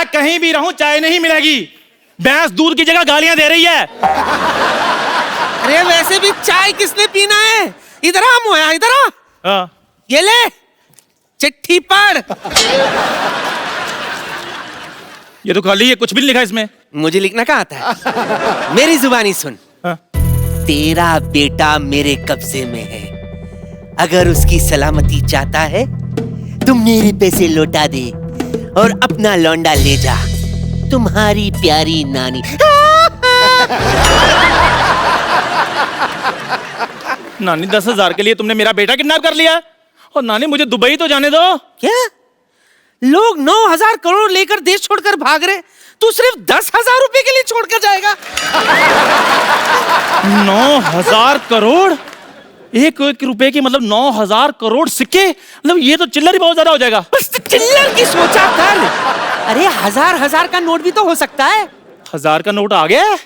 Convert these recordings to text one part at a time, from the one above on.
मैं कहीं भी रहूं चाय नहीं मिलेगी। भैंस दूध की जगह गालियां दे रही है। अरे वैसे भी चाय किसने पीना है? इधर आ मोया, इधर आ। हाँ। ये ले चिट्ठी पढ़। ये तो खाली है, कुछ भी नहीं लिखा इसमें। मुझे लिखना कहाँ आता है? मेरी जुबानी सुन। हाँ। तेरा बेटा मेरे कब्जे में है, अगर उसकी सलामती चाहता है तो मेरे पैसे लौटा दे और अपना लौंडा ले जा। तुम्हारी प्यारी नानी। नानी 10,000 के लिए तुमने मेरा बेटा किडनैप कर लिया? और नानी मुझे दुबई तो जाने दो। क्या? लोग 9,000 करोड़ लेकर देश छोड़कर भाग रहे, तू सिर्फ 10,000 रुपए के लिए छोड़कर जाएगा? 9,000 करोड़? एक रुपए की मतलब 9,000 करोड़ सिक्के? मतलब ये तो चिल्लर ही बहुत ज्यादा हो जाएगा। बस चिल्लर की सोचा कर। अरे हजार का नोट भी तो हो सकता है। 1000 का नोट आ गया?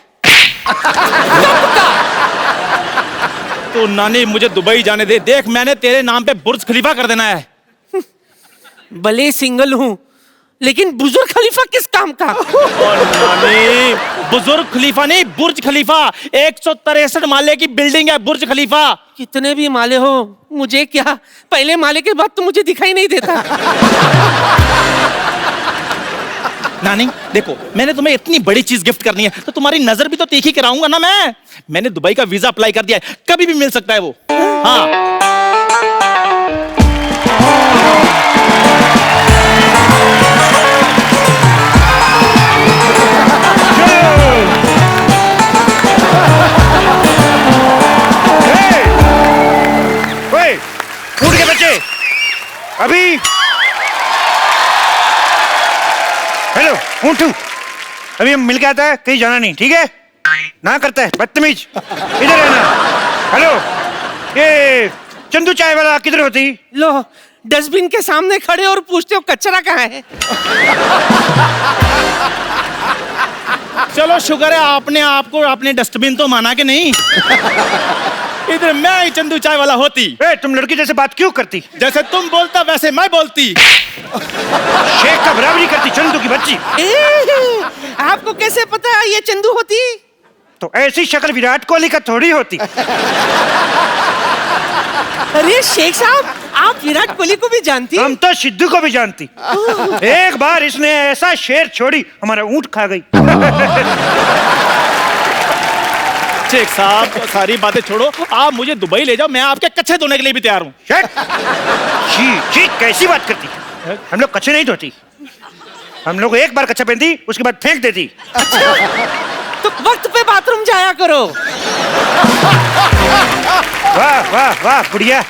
तो नानी मुझे दुबई जाने दे। देख मैंने तेरे नाम पे बुर्ज खलीफा कर देना है। भले सिंगल हूँ लेकिन बुजुर्ग खलीफा किस काम का? और नानी बुजुर्ग खलीफा नहीं, बुर्ज खलीफा। 163 माले की बिल्डिंग है बुर्ज खलीफा। कितने भी माले हो मुझे क्या, पहले माले के बाद तो मुझे दिखाई नहीं देता। नानी देखो, मैंने तुम्हें इतनी बड़ी चीज गिफ्ट करनी है तो तुम्हारी नजर भी तो तीखी कराऊंगा ना मैं। मैंने दुबई का वीजा अप्लाई कर दिया है, कभी भी मिल सकता है वो। हाँ। उठ के बच्चे, अभी हेलो ऊँटू, अभी हम मिल के आता है, कहीं जाना नहीं, ठीक है? ना करता है बदतमीज, इधर रहना। हेलो, ये चंदू चाय वाला किधर होती? लो डस्टबिन के सामने खड़े और पूछते हो कचरा कहाँ है? चलो शुक्र है आपने आपको अपने डस्टबिन तो माना कि नहीं। इधर मैं ही चंदू चाय वाला होती। तुम लड़की जैसे बात क्यों करती? जैसे तुम बोलता वैसे मैं बोलती। शेख का बराबरी करती चंदू की बच्ची। आपको कैसे पता ये चंदू होती? तो ऐसी शक्ल विराट कोहली का थोड़ी होती। अरे शेख साहब, आप विराट कोहली को भी जानती? हम तो सिद्धू को भी जानती। एक बार इसने ऐसा शेर छोड़ी, हमारा ऊंट खा गई। शेख साहब तो सारी बातें छोड़ो, आप मुझे दुबई ले जाओ, मैं आपके कच्चे धोने के लिए भी तैयार हूँ। जी कैसी बात करती? हम लोग कच्चे नहीं धोती, हम लोग एक बार कच्चा पहनती उसके बाद फेंक देती। तो वक्त पे बाथरूम जाया करो। वाह वाह वाह बुढ़िया,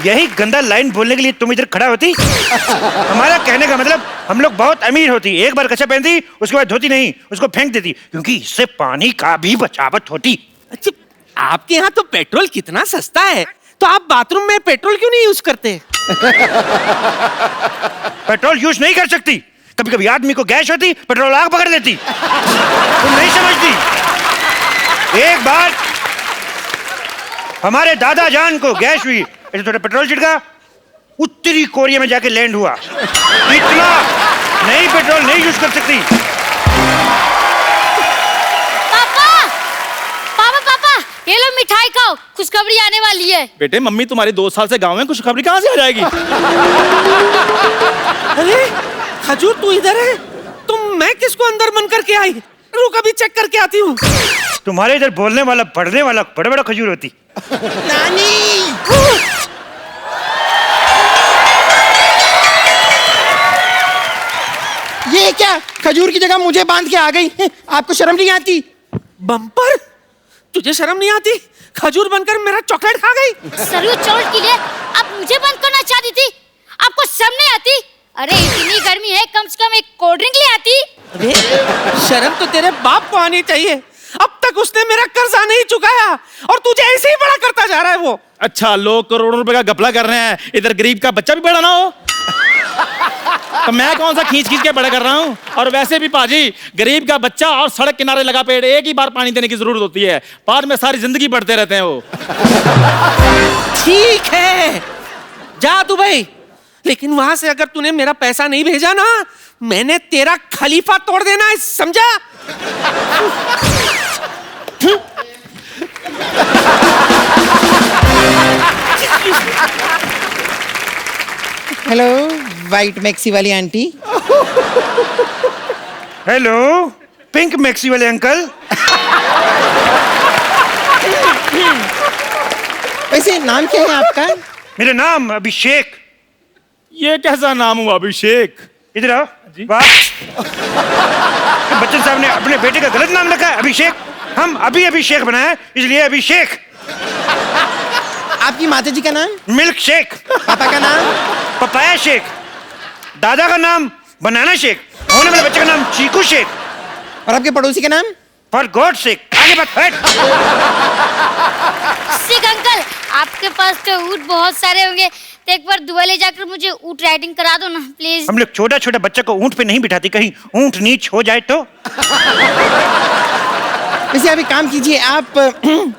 यही गंदा लाइन बोलने के लिए तुम इधर खड़ा होती? हमारा कहने का मतलब हम लोग बहुत अमीर होती, एक बार कच्चा पहनती उसके बाद धोती नहीं, उसको फेंक देती, क्योंकि इससे पानी का भी बचावट होती। अच्छा, आपके यहाँ तो पेट्रोल कितना सस्ता है, तो आप बाथरूम में पेट्रोल क्यों नहीं यूज करते? पेट्रोल यूज नहीं कर सकती, कभी कभी आदमी को गैस होती, पेट्रोल आग पकड़ लेती। तुम नहीं समझती। एक बार हमारे दादा जान को गैस हुई, ऐसे थोड़ा पेट्रोल छिड़का, उत्तरी कोरिया में जाके लैंड हुआ। इतना नहीं पेट्रोल नहीं यूज कर सकती। ये लो मिठाई खाओ, खुशखबरी आने वाली है। बेटे मम्मी तुम्हारी 2 साल से गांव में, खुशखबरी कहाँ से आ जाएगी? अरे खजूर तू इधर है, मैं किसको अंदर मन करके आई? रुक अभी चेक करके आती हूँ। तुम्हारे इधर बोलने वाला बढ़ने वाला बड़ा बड़ा खजूर होती। नानी ये क्या, खजूर की जगह मुझे बांध के आ गई? आपको शर्म नहीं आती? बम्पर, तुझे शर्म नहीं आती? खजूर बनकर मेरा चॉकलेट खा गई। सरयू चोट के लिए आप मुझे बंद करना चाहती थी, आपको शर्म नहीं आती? अरे इतनी गर्मी है, कम से कम एक कोल्ड ड्रिंक ले आती। अरे शर्म तो तेरे बाप को आनी चाहिए, अब तक उसने मेरा कर्जा नहीं चुकाया और तुझे ऐसे ही बड़ा करता जा रहा है वो। अच्छा, लोग करोड़ों रुपए का घपला कर रहे हैं, इधर गरीब का बच्चा भी बड़ा ना हो तो मैं कौन सा खींच खींच के बड़ा कर रहा हूँ? और वैसे भी पाजी, गरीब का बच्चा और सड़क किनारे लगा पेड़, एक ही बार पानी देने की जरूरत होती है, बाद में सारी जिंदगी बढ़ते रहते हैं वो। ठीक है, जा दुबई, लेकिन वहां से अगर तूने मेरा पैसा नहीं भेजा ना, मैंने तेरा खलीफा तोड़ देना है, समझा? हेलो वाइट मैक्सी वाली आंटी। हेलो पिंक मैक्सी वाले अंकल। वैसे नाम क्या है आपका? मेरा नाम अभिषेक। ये कैसा नाम हुआ अभिषेक? इधर आओ। जी। वाह, बच्चन साहब ने अपने बेटे का गलत नाम रखा है अभिषेक। हम अभी अभिषेक बनाए इसलिए अभिषेक। आपकी माता जी का नाम? Milk shake. पापा का नाम? Papaya shake. दादा का नाम बनाना शेक। होने वाले बच्चे का नाम चीकू शेक। और आपके पड़ोसी का नाम? For God shake. आगे बात हट। शेख अंकल, आपके पास तो ऊँट बहुत सारे होंगे, तो एक बार दुआ ले जाकर मुझे ऊँट राइडिंग करा दो ना प्लीज। हम लोग छोटा छोटा बच्चा को ऊंट पे नहीं बिठाते, कहीं ऊंट नीच हो जाए तो। वैसे आप एक काम कीजिए, आप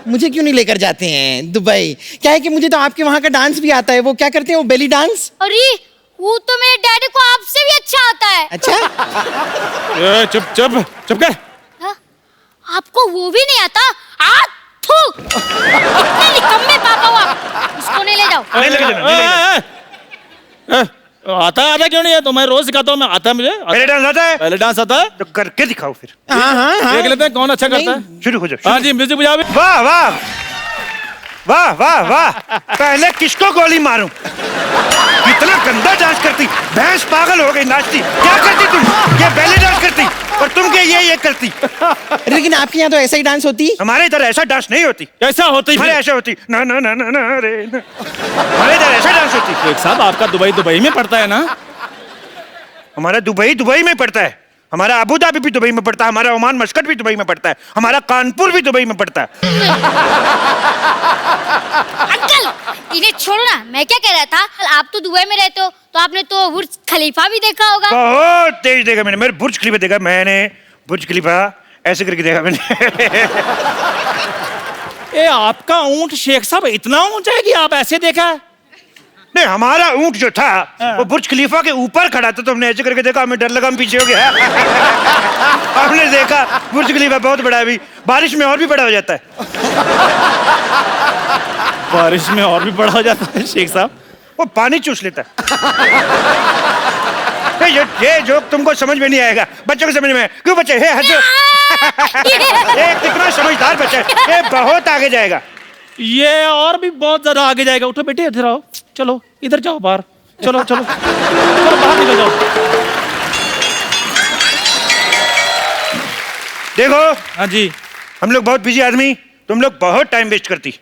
मुझे क्यों नहीं लेकर जाते हैं दुबई? क्या है कि मुझे तो आपके वहाँ का डांस भी आता है। वो क्या करते हैं, वो बेली डांस? अरे वो तो मेरे डैडी को आपसे भी अच्छा आता है। अच्छा। चुप चुप चुप कर। हाँ? आपको वो भी नहीं आता? थू, इतने निकम्मे पापा हो आप। उसको नहीं ले जाओ। नहीं लगे जाना, नहीं लगे जाना। आता क्यों नहीं है? तो मैं रोज सिखाता हूँ, मैं आता है मुझे। पहले डांस आता है पहले डांस आता है तो करके दिखाओ फिर। हाँ हाँ हाँ। देख लेते हैं कौन अच्छा करता है। शुरू हो जाओ। हाँ जी, म्यूजिक बजाओ भी। वाह वाह वाह वाह वाह। पहले किसको गोली मारूं? कितना गंदा डांस करती, भैंस पागल हो गई नाचती। क्या करती तुम? ये बैले डांस करती और तुम क्या ये करती? लेकिन आपके यहाँ तो ऐसा ही डांस होती? हमारे इधर ऐसा डांस नहीं होती। कैसा होती हमारे फिर? ऐसा होती ना ना ना ना ना रे ना। हमारे इधर ऐसा डांस होती। एक साहब, आपका दुबई में पड़ता है ना? हमारा दुबई में पड़ता है। हमारा अबू धाबी भी दुबई में पड़ता है। हमारा ओमान मस्कट भी दुबई में पड़ता है। हमारा कानपुर भी दुबई में पड़ता है। अंकल इन्हें छोड़ो ना, मैं क्या कह रहा था, आप तो दुबई में रहते हो, तो आपने तो बुर्ज खलीफा भी देखा होगा। बहुत तेज देखा मैंने। मेरे बुर्ज खलीफा देखा मैंने। बुर्ज खलीफा ऐसे करके देखा मैंने। ए, आपका ऊंट शेख साहब इतना ऊंचा है कि आप ऐसे देखा? नहीं, हमारा ऊंट जो था वो बुर्ज खलीफा के ऊपर खड़ा था, तो हमने ऐसे करके देखा। हमें डर लगा, हम पीछे हो गया। हमने देखा बुर्ज खलीफा बहुत बड़ा है, अभी बारिश में और भी बड़ा हो जाता है। बारिश में और भी बड़ा हो जाता है शेख साहब? वो पानी चूस लेता है। ये जोक तुमको समझ में नहीं आएगा, बच्चों को समझ में। क्यों बच्चे? हे हंसो। ये कितना समझदार बच्चा है, ये बहुत आगे जाएगा। ये और भी बहुत ज्यादा आगे जाएगा। उठो बेटे, इधर आओ। चलो इधर जाओ, बाहर चलो चलो चलो, बाहर निकल जाओ। देखो हाँ जी। हम लोग बहुत बिजी आदमी, तुम लोग बहुत टाइम वेस्ट करती।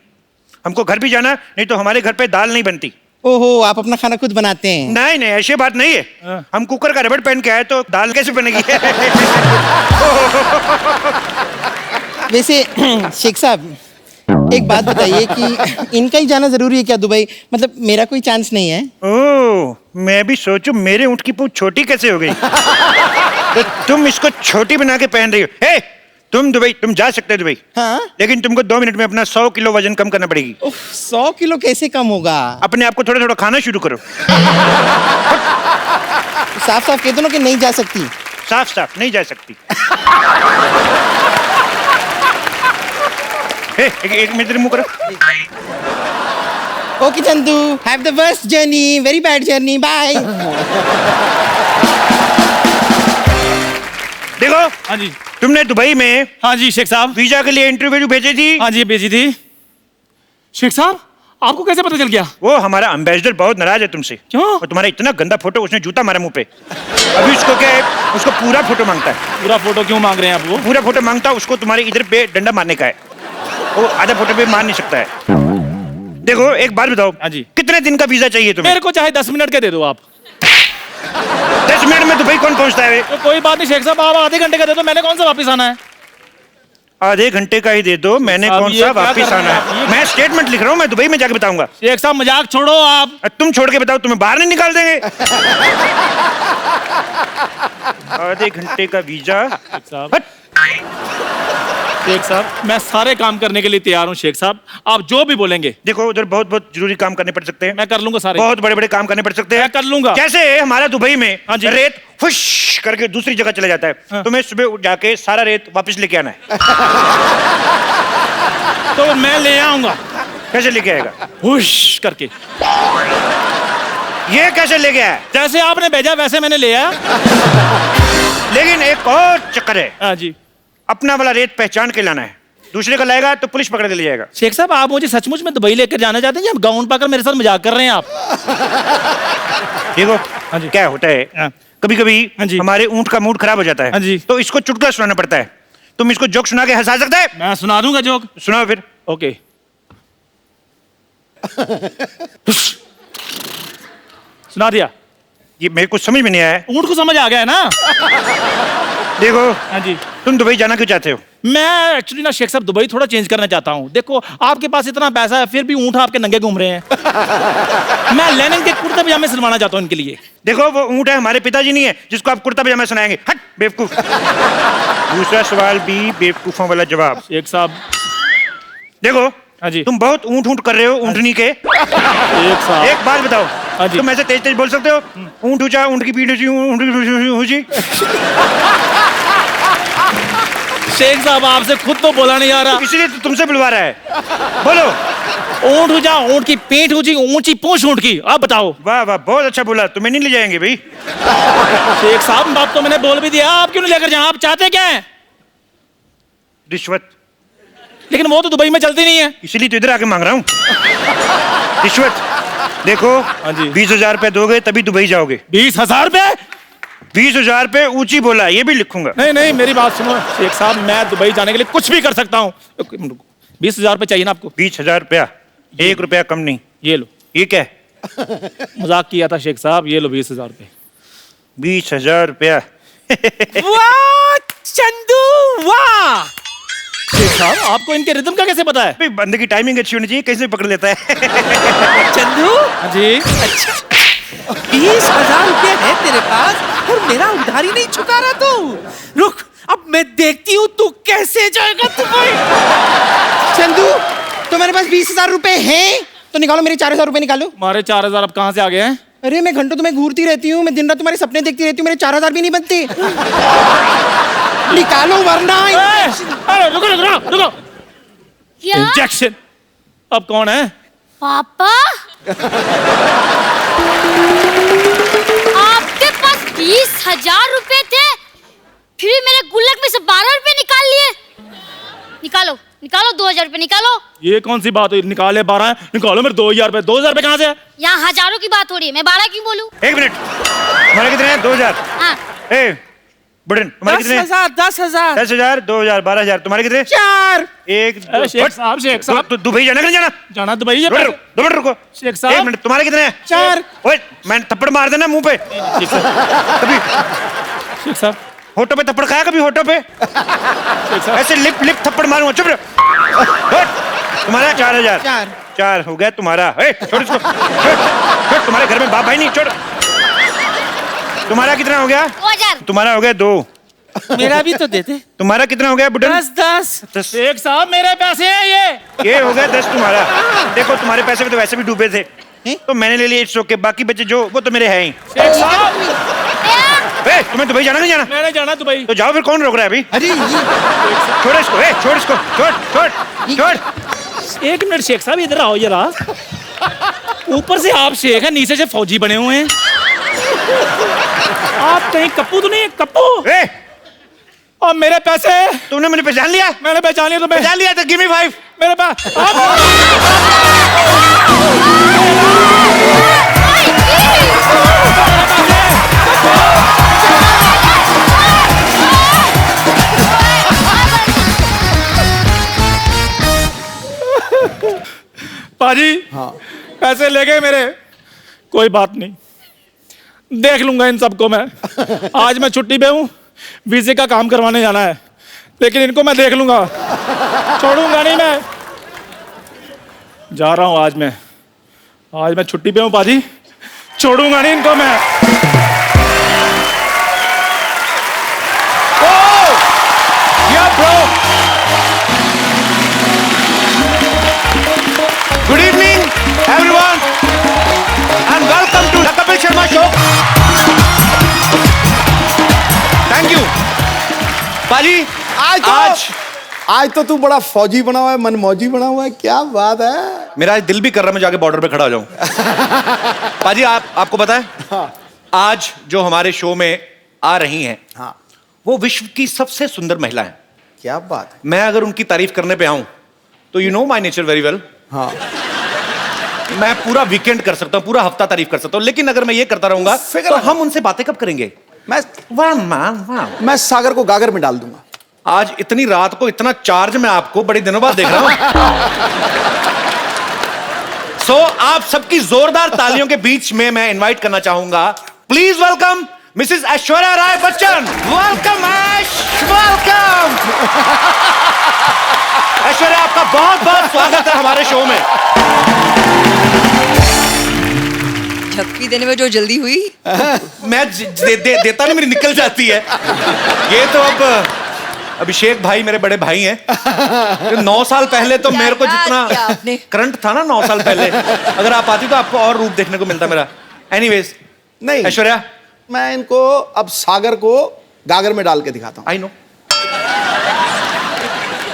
हमको घर भी जाना, नहीं तो हमारे घर पे दाल नहीं बनती। ओहो, आप अपना खाना खुद बनाते हैं? नहीं नहीं, ऐसी बात नहीं है। हम कुकर का रबड़ पहन के आए तो दाल कैसे बनेगी? वैसे शेख साहब एक बात बताइए कि इनका ही जाना जरूरी है क्या दुबई? मतलब मेरा कोई चांस नहीं है? ओह, मैं भी सोचूं मेरे ऊँट की पूंछ छोटी कैसे हो गई। तो तुम इसको छोटी बना के पहन रही हो। हे, तुम दुबई, तुम जा सकते हो दुबई। हाँ? लेकिन तुमको 2 मिनट में अपना 100 किलो वजन कम करना पड़ेगी। 100 किलो कैसे कम होगा? अपने आप को थोड़ा थोड़ा खाना शुरू करो। साफ साफ कह दो ना कि नहीं जा सकती। साफ साफ नहीं जा सकती। एक मिनट मुंह करो। Okay Chandu, have the worst journey, very bad journey, bye. देखो हाँ जी। तुमने दुबई में हाँ जी शेख साहब। वीजा के लिए इंटरव्यू भेजी थी। हाँ जी, भेजी थी। शेख साहब आपको कैसे पता चल गया? वो हमारा एम्बेसडर बहुत नाराज है तुमसे। क्यों? और तुम्हारा इतना गंदा फोटो, उसने जूता मारा मुंह पे। अभी उसको क्या है, उसको पूरा फोटो मांगता है। पूरा फोटो क्यों मांग रहे हैं आप? वो पूरा फोटो मांगता है, उसको तुम्हारे इधर पे डंडा मारने का है। वो आधा फोटो पे मार नहीं सकता है। देखो एक बात बताओ। हाँ जी। कितने दिन का वीजा चाहिए तुम्हें? मेरे को चाहे 10 मिनट के दे दो आप। 10 मिनट में दुबई कौन पहुंचता है? तो कोई बात नहीं शेख साहब, आप आधे घंटे का दे दो, मैंने कौन सा वापस आना है? आधे घंटे का ही दे दो, मैंने साहब, कौन ये सा क्या वापिस कर रहे आना हैं आप? है। मैं स्टेटमेंट लिख रहा हूँ, मैं दुबई में जाके बताऊंगा। शेख साहब मजाक छोड़ो आप। तुम छोड़ के बताओ, तुम्हें बाहर नहीं निकाल देंगे। आधे घंटे का वीजा। साहब। हट। शेख साहब मैं सारे काम करने के लिए तैयार हूँ शेख साहब, आप जो भी बोलेंगे। देखो उधर बहुत बहुत जरूरी काम करने पड़ सकते हैं। मैं कर लूंगा सारे। बहुत बड़े बड़े काम करने पड़ सकते हैं। मैं कर लूंगा। जैसे हमारा दुबई में हाँ जी। रेत फुश करके दूसरी जगह चला जाता है। हाँ। तुम्हें सुबह उठ जाके सारा रेत वापस लेके आना है। तो मैं ले आऊंगा। कैसे लेके आएगा? हुश करके। ये कैसे लेके आया? जैसे आपने भेजा वैसे मैंने ले आया। लेकिन एक और चक्कर है। हाँ जी। अपना वाला रेत पहचान के लाना है, दूसरे का लाएगा तो पुलिस पकड़ के ले जाएगा। शेख साहब आप मुझे सचमुच में दुबई लेकर जाना चाहते हैं या गाउन पाकर मेरे साथ मजाक कर रहे हैं आप? देखो हाँ जी। क्या होता है, हाँ। कभी कभी हाँ जी। हमारे ऊंट का मूड खराब हो जाता है। हाँ जी। तो इसको चुटकुला सुनाना पड़ता है। तुम इसको जोक सुना के हंसा सकता है? मैं सुना दूंगा जोक। सुनाओ फिर। ओके। सुना दिया। ये मेरे को समझ में नहीं आया। ऊंट को समझ आ गया है ना? देखो हाँ जी। तुम दुबई जाना क्यों चाहते हो? मैं एक्चुअली ना शेख साहब दुबई थोड़ा चेंज करना चाहता हूँ। देखो आपके पास इतना पैसा है फिर भी ऊंट आपके नंगे घूम रहे हैं। मैं लेनिन के कुर्ते पजामे सिलवाना चाहता हूँ इनके लिए। देखो वो ऊंट है, हमारे पिताजी नहीं है जिसको आप कुर्ता पजामा सुनाएंगे। हट बेवकूफ। दूसरा सवाल भी बेवकूफों वाला जवाब। शेख साहब। देखो हाँ जी। तुम बहुत ऊंट ऊंट कर रहे हो ऊंटनी के। शेख साहब। एक बात बताओ, हाँ जी। तुम ऐसे तेज तेज बोल सकते हो? ऊंट ऊंचा, ऊंट की पीठ ऊंची, ऊंट की ऊंची। शेख साहब आपसे खुद तो बोला नहीं आ रहा। इसलिए तो तुमसे बुलवा रहा है। बोलो। ऊंट ऊंचा, ऊंट की पीठ ऊंची, ऊंची पूंछ ऊंट की। आप बताओ। वाह वाह बहुत अच्छा बोला। तुम्हें नहीं ले जाएंगे भाई। शेख साहब बात तो मैंने बोल भी दिया, आप क्यों नहीं लेकर जाए? आप चाहते क्या है? रिश्वत। लेकिन वो तो दुबई में चलती नहीं है। इसीलिए तो इधर आके मांग रहा हूँ रिश्वत। देखो हाँ जी। 20,000 रुपए दोगे तभी दुबई जाओगे। 20,000 रुपए? 20,000 रुपए ऊंची बोला, ये भी लिखूंगा। नहीं नहीं मेरी बात सुनो शेख साहब, मैं दुबई जाने के लिए कुछ भी कर सकता हूँ। 20,000 रुपए चाहिए ना आपको? 20,000 रुपया, 1 रुपया कम नहीं। ये लो। ये क्या है? मजाक किया था शेख साहब, ये लो 20,000 रुपए। 20,000 रुपया। वाह चंदू वाह। शेख साहब आपको इनके रिदम का कैसे पता है? भाई बंदे की टाइमिंग अच्छी होनी चाहिए, कैसे भी पकड़ लेता है। चंदू हाँ जी। अच्छा 20,000 रुपये है तेरे पास और मेरा उधारी नहीं चुका रहा तू। रुक अब मैं देखती हूँ तू कैसे जाएगा दुबई। चंदू तो मेरे पास 20,000 रुपए हैं तो निकालो, मेरे 4,000 रुपए निकालो। हमारे 4,000 अब कहाँ से आ गए हैं? अरे मैं घंटों तुम्हें घूरती रहती हूँ, मैं दिन रात तुम्हारे सपने देखती रहती हूँ, मेरे 4,000 भी नहीं बनते। निकालो वरना। अरे रुको रुको रुको। क्या इंजेक्शन। अब कौन है? पापा? आपके पास 20,000 रुपए थे, फिर भी मेरे गुल्लक में से 12 रुपए निकाल लिए। निकालो निकालो 2,000 रुपए निकालो। ये कौन सी बात हुई? निकाले 12 निकालो मेरे 2,000 रुपए। 2,000 रुपए कहाँ से है? यहाँ हजारों की बात हो रही है, मैं 12 क्यों बोलूं? 1 मिनट, तुम्हारे कितने हैं? 2,000। हाँ ए बुढ़न तुम्हारे कितने हैं? 10,000 10,000 10,000 2,000 12,000। तुम्हारे कितने? 4। एक अरे शेख साहब, शेख साहब। तो दुबई जाना कि नहीं जाना? जाना दुबई है। 2 मिनट रुको। शेख साहब। 1 मिनट, तुम्हारे कितने हैं? 4। ओए मैं थप्पड़ मार देना मुंह पे शेख साहब। कभी। शेख साहब। होठों पे थप्पड़ खाया कभी? होठों पे शेख साहब। ऐसे लिप लिप थप्पड़ मारूंगा। चुप रहो। तुम्हारा 4,000। 4 हो गया तुम्हारा। ए, छोड़ इसको। छोड़। तुम्हारे घर में बाप भाई नहीं। छोड़। तुम्हारा कितना हो गया? 2,000। तुम्हारा हो गया 2। मेरा भी तो देते। तुम्हारा कितना हो गया बुढ़न? 10 शेख साहब मेरे पैसे हैं ये। ये हो गया 10 तुम्हारा। देखो तुम्हारे पैसे में तो वैसे भी डूबे थे तो मैंने ले लिए इट्स ओके। बाकी बचे जो वो तो मेरे हैं ही। शेख साहब ए, तुम्हें दुबई जाना नहीं जाना? मैंने जाना दुबई। तो जाओ फिर, कौन रोक रहा है अभी? अरे छोड़ इसको। ए, छोड़ इसको। छोड़ छोड़ छोड़। 1 मिनट शेख साहब इधर आओ जरा। ऊपर से आप शेख हैं, नीचे से फौजी बने हुए हैं। आप कहीं कप्पू तो नहीं है? कप्पू। ए, और मेरे पैसे? तुमने मुझे पहचान लिया? मैंने पहचान लिया तुम्हें। पहचान लिया तो गिव मी 5। मेरे पास पाजी। हाँ। पैसे ले गए मेरे। कोई बात नहीं, देख लूंगा इन सबको मैं। आज मैं छुट्टी पे हूँ, वीजे का काम करवाने जाना है, लेकिन इनको मैं देख लूंगा, छोड़ूंगा नहीं मैं। जा रहा हूँ आज मैं छुट्टी पे हूँ पाजी, छोड़ूंगा नहीं इनको मैं। या ब्रो पाजी आज तो तू बड़ा फौजी बना हुआ है, मनमौजी बना हुआ है, क्या बात है। मेरा आज दिल भी कर रहा है मैं जाके बॉर्डर पे खड़ा हो जाऊं। पाजी आपको पता है, हाँ। आज जो हमारे शो में आ रही हैं, हाँ। वो विश्व की सबसे सुंदर महिला है। क्या बात है। मैं अगर उनकी तारीफ करने पे आऊं तो you know my nature very well. हाँ। मैं पूरा वीकेंड कर सकता हूं, पूरा हफ्ता तारीफ कर सकता हूं, लेकिन अगर मैं ये करता रहूंगा फिगर तो है। हम उनसे बातें कब करेंगे? वाह। मैं सागर को गागर में डाल दूंगा। आज इतनी रात को इतना चार्ज मैं आपको बड़े दिनों बाद देख रहा हूं। सो आप सबकी जोरदार तालियों के बीच में मैं इनवाइट करना चाहूंगा, please welcome Mrs Aishwarya Rai Bachchan. Welcome Aish, welcome. Aishwarya आपका बहुत बहुत स्वागत है हमारे शो में। झपकी देने में जो जल्दी हुई। मैं देता नहीं, मेरी निकल जाती है। ये तो अब अभिषेक भाई मेरे बड़े भाई हैं। 9 साल पहले तो मेरे को जितना करंट था ना 9 साल पहले, अगर आप आती तो आपको और रूप देखने को मिलता मेरा। एनीवेज, नहीं ऐश्वर्या, मैं इनको अब सागर को गागर में डाल के दिखाता हूँ। आई नो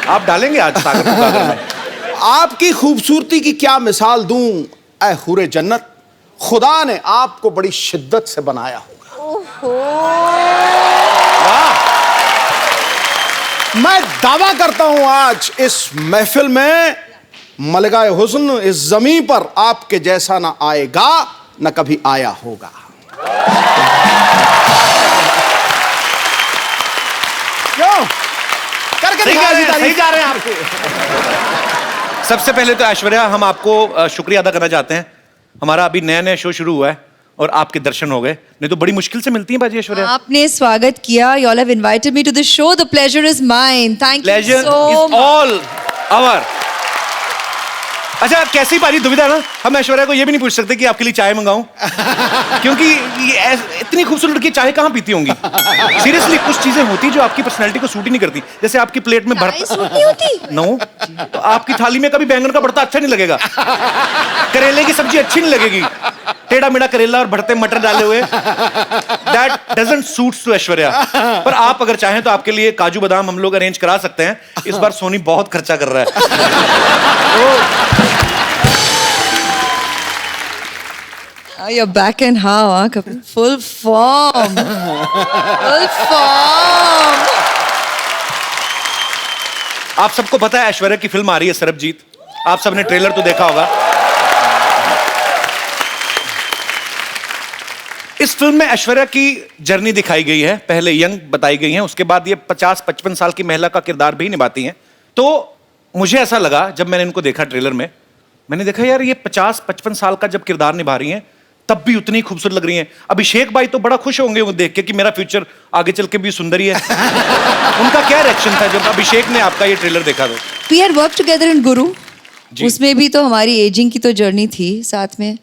आप डालेंगे आज सागर को गागर में। आपकी खूबसूरती की क्या मिसाल दूं ऐ हुरे जन्नत, खुदा ने आपको बड़ी शिद्दत से बनाया होगा। वाह, मैं दावा करता हूं आज इस महफिल में मलगाए हुस्न इस जमीन पर आपके जैसा ना आएगा न कभी आया होगा। क्यों करके सही दिखाया जा रहे हैं आप। सबसे पहले तो ऐश्वर्या हम आपको शुक्रिया अदा करना चाहते हैं। हमारा अभी नया नया शो शुरू हुआ है और आपके दर्शन हो गए, नहीं तो बड़ी मुश्किल से मिलती हैं बाजी ऐश्वर्या। आपने स्वागत किया। You all have invited me to the show. The pleasure is mine. Thank you Pleasure so is much. all our। अच्छा, कैसी बाजी दुविधा ना, हम ऐश्वर्या को ये भी नहीं पूछ सकते कि आपके लिए चाय मंगाऊं, क्योंकि इतनी खूबसूरत लड़की चाय कहाँ पीती होंगी। सीरियसली, कुछ चीजें होती जो आपकी पर्सनैलिटी को सूट ही नहीं करती। जैसे आपकी प्लेट में चाय सूट नहीं होती? नो, तो आपकी थाली में कभी बैंगन का भरता अच्छा नहीं लगेगा, करेले की सब्जी अच्छी नहीं लगेगी, टेढ़ा मेढ़ा करेला और भरते मटर डाले हुए, that doesn't suits to Aishwarya. पर आप अगर चाहें तो आपके लिए काजू बादाम हम लोग अरेंज करा सकते हैं। इस बार सोनी बहुत खर्चा कर रहा है। You're back and how, huh? Kapil? Full form. Full form. आप सबको पता है ऐश्वर्या की फिल्म आ रही है सरबजीत, आप सबने ट्रेलर तो देखा होगा। इस फिल्म में ऐश्वर्या की जर्नी दिखाई गई है, पहले यंग बताई गई है, उसके बाद ये 50-55 साल की महिला का किरदार भी निभाती हैं। तो मुझे ऐसा लगा जब मैंने इनको देखा ट्रेलर में, मैंने देखा यार ये 50-55 साल का जब किरदार निभा रही हैं तब भी उतनी खूबसूरत लग रही हैं। अभिषेक भाई तो बड़ा खुश होंगे वो देख के कि मेरा फ्यूचर आगे चल के भी सुंदर ही है। उनका क्या रिएक्शन था जब अभिषेक ने आपका ये ट्रेलर देखा? तो We had worked together in Guru. उसमें भी तो हमारी एजिंग की तो जर्नी थी साथ में,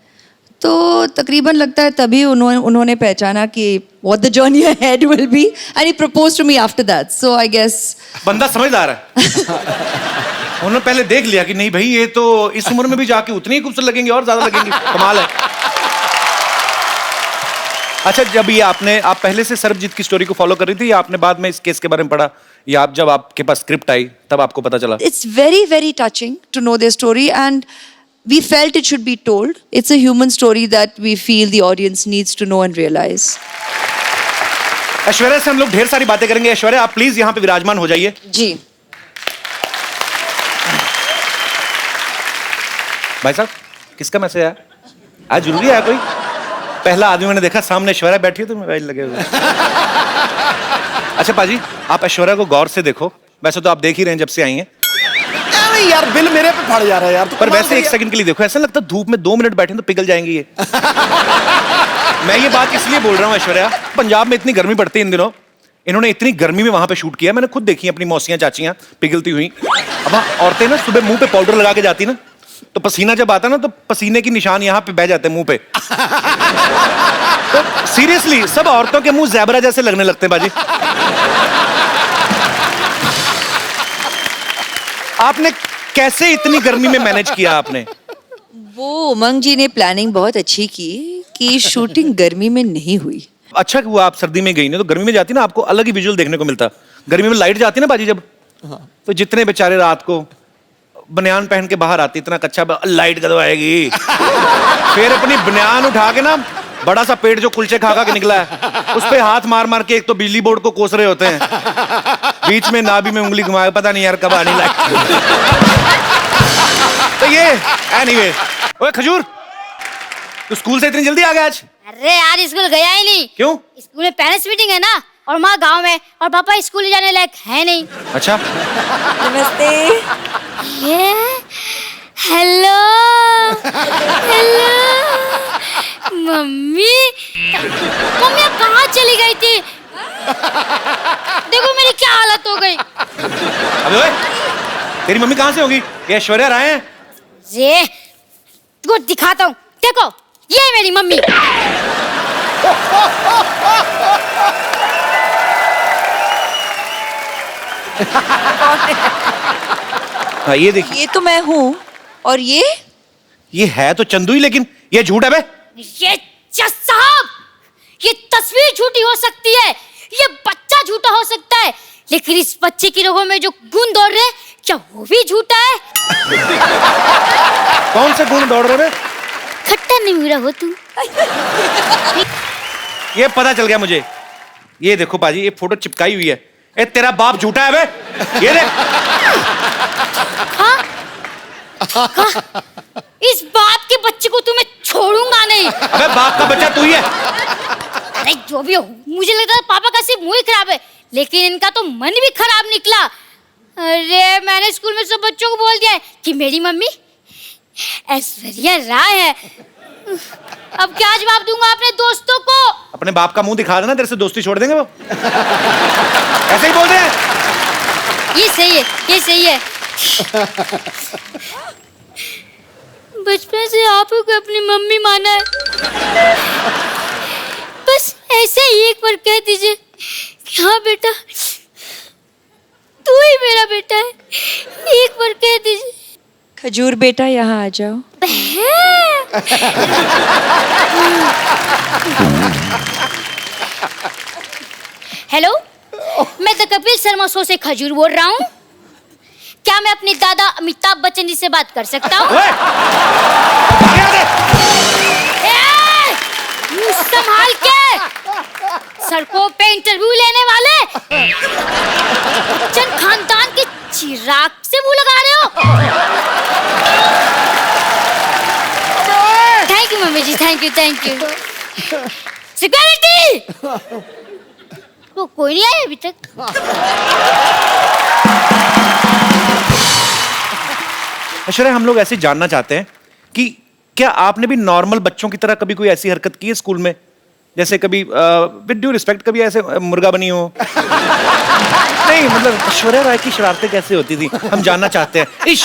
तो तकरीबन लगता है तभी उन्होंने पहचाना कि what the journey ahead will be and he proposed to me after that. So I guess बंदा समझदार है। उन्होंने पहले देख लिया कि नहीं भाई ये तो इस उम्र में भी जाके उतनी ही खूबसूरत लगेंगे और ज्यादा लगेंगी, कमाल है। अच्छा, जब ये आप पहले से सरबजीत की स्टोरी को फॉलो कर रही थी या आपने बाद में इस केस के बारे में पढ़ा, या आप जब आपके पास स्क्रिप्ट आई तब आपको पता चला? it's very very touching to know their story and we felt it should be told. It's a human story that we feel the audience needs to know and realize. Aishwarya से हम लोग ढेर सारी बातें करेंगे। ऐश्वर्या आप प्लीज यहाँ पे विराजमान हो जाइए। जी भाई साहब, किसका मैसेज आया? आज जरूरी है कोई? पहला आदमी मैंने देखा सामने ऐश्वर्या बैठी है तो मोबाइल लगे हुए। अच्छा पाजी, आप ऐश्वर्या को गौर से देखो, वैसे तो आप देख ही रहे हैं जब से आई हैं, अरे यार बिल मेरे पे पड़ जा रहा है यार। पर वैसे एक सेकंड के लिए देखो, ऐसा लगता है धूप में 2 मिनट बैठे तो पिघल जाएंगी ये। मैं ये बात इसलिए बोल रहा हूँ ऐश्वर्या, पंजाब में इतनी गर्मी पड़ती है इन दिनों, इन्होंने इतनी गर्मी में वहां पे शूट किया, मैंने खुद देखी अपनी मौसियां चाचियां पिघलती हुई। अब औरतें ना सुबह मुंह पे पाउडर लगा के जाती ना, तो पसीना जब आता ना तो पसीने की निशान यहाँ पे बह जाते हैं मुंह पे। तो सीरियसली सब औरतों के मुंह ज़ेबरा जैसे लगने लगते हैं बाजी। आपने कैसे इतनी गर्मी में मैनेज किया आपने? वो उमंग जी ने प्लानिंग बहुत अच्छी की कि शूटिंग गर्मी में नहीं हुई। अच्छा हुआ आप सर्दी में गई, नहीं तो गर्मी में जाती ना आपको अलग ही विजुअल देखने को मिलता। गर्मी में लाइट जाती है ना बाजी जब, तो जितने बेचारे रात को बनियान पहन के बाहर आते, इतना कच्चा लाइट कब आएगी। फिर अपनी बनियान उठा के ना, बड़ा सा पेड़ जो कुलचे खा खा के निकला है, उस पे हाथ मार मार के एक तो बिजली बोर्ड को कोस रहे होते हैं, बीच में नाभि में उंगली घुमाए, पता नहीं यार कब आनी लाइट। तो ये एनीवे, ओए खजूर, तू स्कूल से इतनी जल्दी आ गया आज? अरे यार स्कूल गया ही नहीं। क्यों? स्कूल में पेरेंट्स मीटिंग है ना, और माँ गांव में, और पापा स्कूल जाने लायक है नहीं। अच्छा, नमस्ते। हेलो हेलो मम्मी, मम्मी आप कहाँ चली गई थी? देखो मेरी क्या हालत हो गई। अबे ओए, तेरी मम्मी कहाँ से होगी? ये ऐश्वर्या राय हैं? ये तुमको दिखाता हूँ, देखो ये है मेरी मम्मी। हाँ ये देखिए, ये तो मैं हूँ, और ये है तो चंदू ही, लेकिन ये झूठ है बे। ये जज साहब, ये तस्वीर झूठी हो सकती है, ये बच्चा झूठा हो सकता है, लेकिन इस बच्चे की रगों में जो गुण दौड़ रहे हैं, क्या वो भी झूठा है? कौन से गुण दौड़ रहे बे? खट्टा नहीं मीरा हो तुम। ये पता चल गया मुझे। ये देखो बाजी, ये फोटो चिपकाई हुई है। ए तेरा बाप झूठा है बे, ये देख। हाँ? इस बाप के बच्चे को तुम्हें छोड़ूंगा नहीं। अबे बाप का बच्चा तू ही है। अरे जो भी हो, मुझे लगता है पापा का सिर्फ मुंह ही खराब है, लेकिन इनका तो मन भी खराब निकला। अरे मैंने स्कूल में सब बच्चों को बोल दिया है कि मेरी मम्मी ऐश्वर्या राय है। अब क्या जवाब दूंगा अपने दोस्तों को? अपने बाप का मुंह दिखा देना, तेरे से दोस्ती छोड़ देंगे वो। ऐसे ही बोल रहे हैं। ये सही है, ये सही है। बचपन से आप को अपनी मम्मी माना है, बस ऐसे ही एक बार कह दीजिए कि हाँ बेटा तू ही मेरा बेटा है, एक बार कह दीजिए। खजूर बेटा यहाँ आ जाओ। हेलो, मैं द कपिल शर्मा शो से खजूर बोल रहा हूँ। क्या मैं अपने दादा अमिताभ बच्चन जी से बात कर सकता हूँ? मुंह संभाल के, सड़कों पे इंटरव्यू लेने वाले बच्चन खानदान के चिराग से मुंह लगा रहे हो। Thank you mummy ji, thank you thank you. Security, तो कोई नहीं आया अभी तक। ऐश्वर्या, हम लोग ऐसे जानना चाहते हैं कि क्या आपने भी नॉर्मल बच्चों की तरह कभी कोई ऐसी हरकत की है स्कूल में? जैसे कभी विद ड्यू रिस्पेक्ट कभी ऐसे मुर्गा बनी हो? नहीं मतलब ऐश्वर्या राय की शरारतें कैसे होती थी, हम जानना चाहते हैं। इश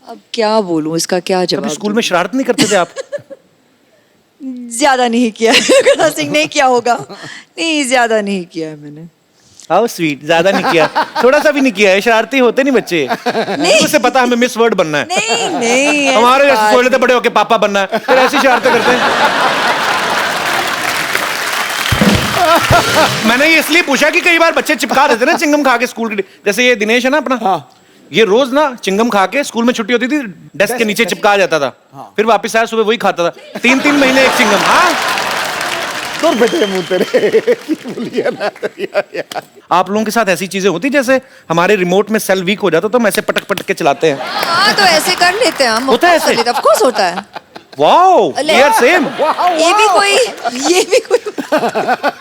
अब क्या बोलूं, इसका क्या कभी जवाब स्कूल में शरारत नहीं करते थे आप? ज्यादा नहीं किया है। सिंह नहीं किया होगा, नहीं ज्यादा नहीं किया है मैंने। हाउ स्वीट, ज्यादा नहीं किया, थोड़ा सा भी नहीं किया है। शरारती होते नहीं बच्चे, उसे पता हमें मिस वर्ड बनना है। नहीं नहीं, हमारे जैसे सोच लेते बड़े होके पापा बनना है, फिर ऐसी शरारतें करते हैं। मैंने ये इसलिए पूछा कि कई बार बच्चे चिपका देते ना चिंगम खा के स्कूल के, जैसे ये दिनेश है ना अपना, ये रोज ना चिंगम खा के स्कूल में छुट्टी होती थी डेस्क के नीचे चिपका जाता था, फिर वापस आया सुबह वही खाता था, 3-3 महीने एक चिंगम। हाँ दूर बेटे मुंह तेरे बोलिए ना यार। आप लोगों के साथ ऐसी चीजें होती जैसे हमारे रिमोट में सेल वीक हो जाता तो हम ऐसे पटक पटक के चलाते हैं? हाँ तो ऐसे कर लेते हैं हम। होता है ऐसे? ऑफ कोर्स होता है। वाओ, अले, वी आर सेम। ये भी कोई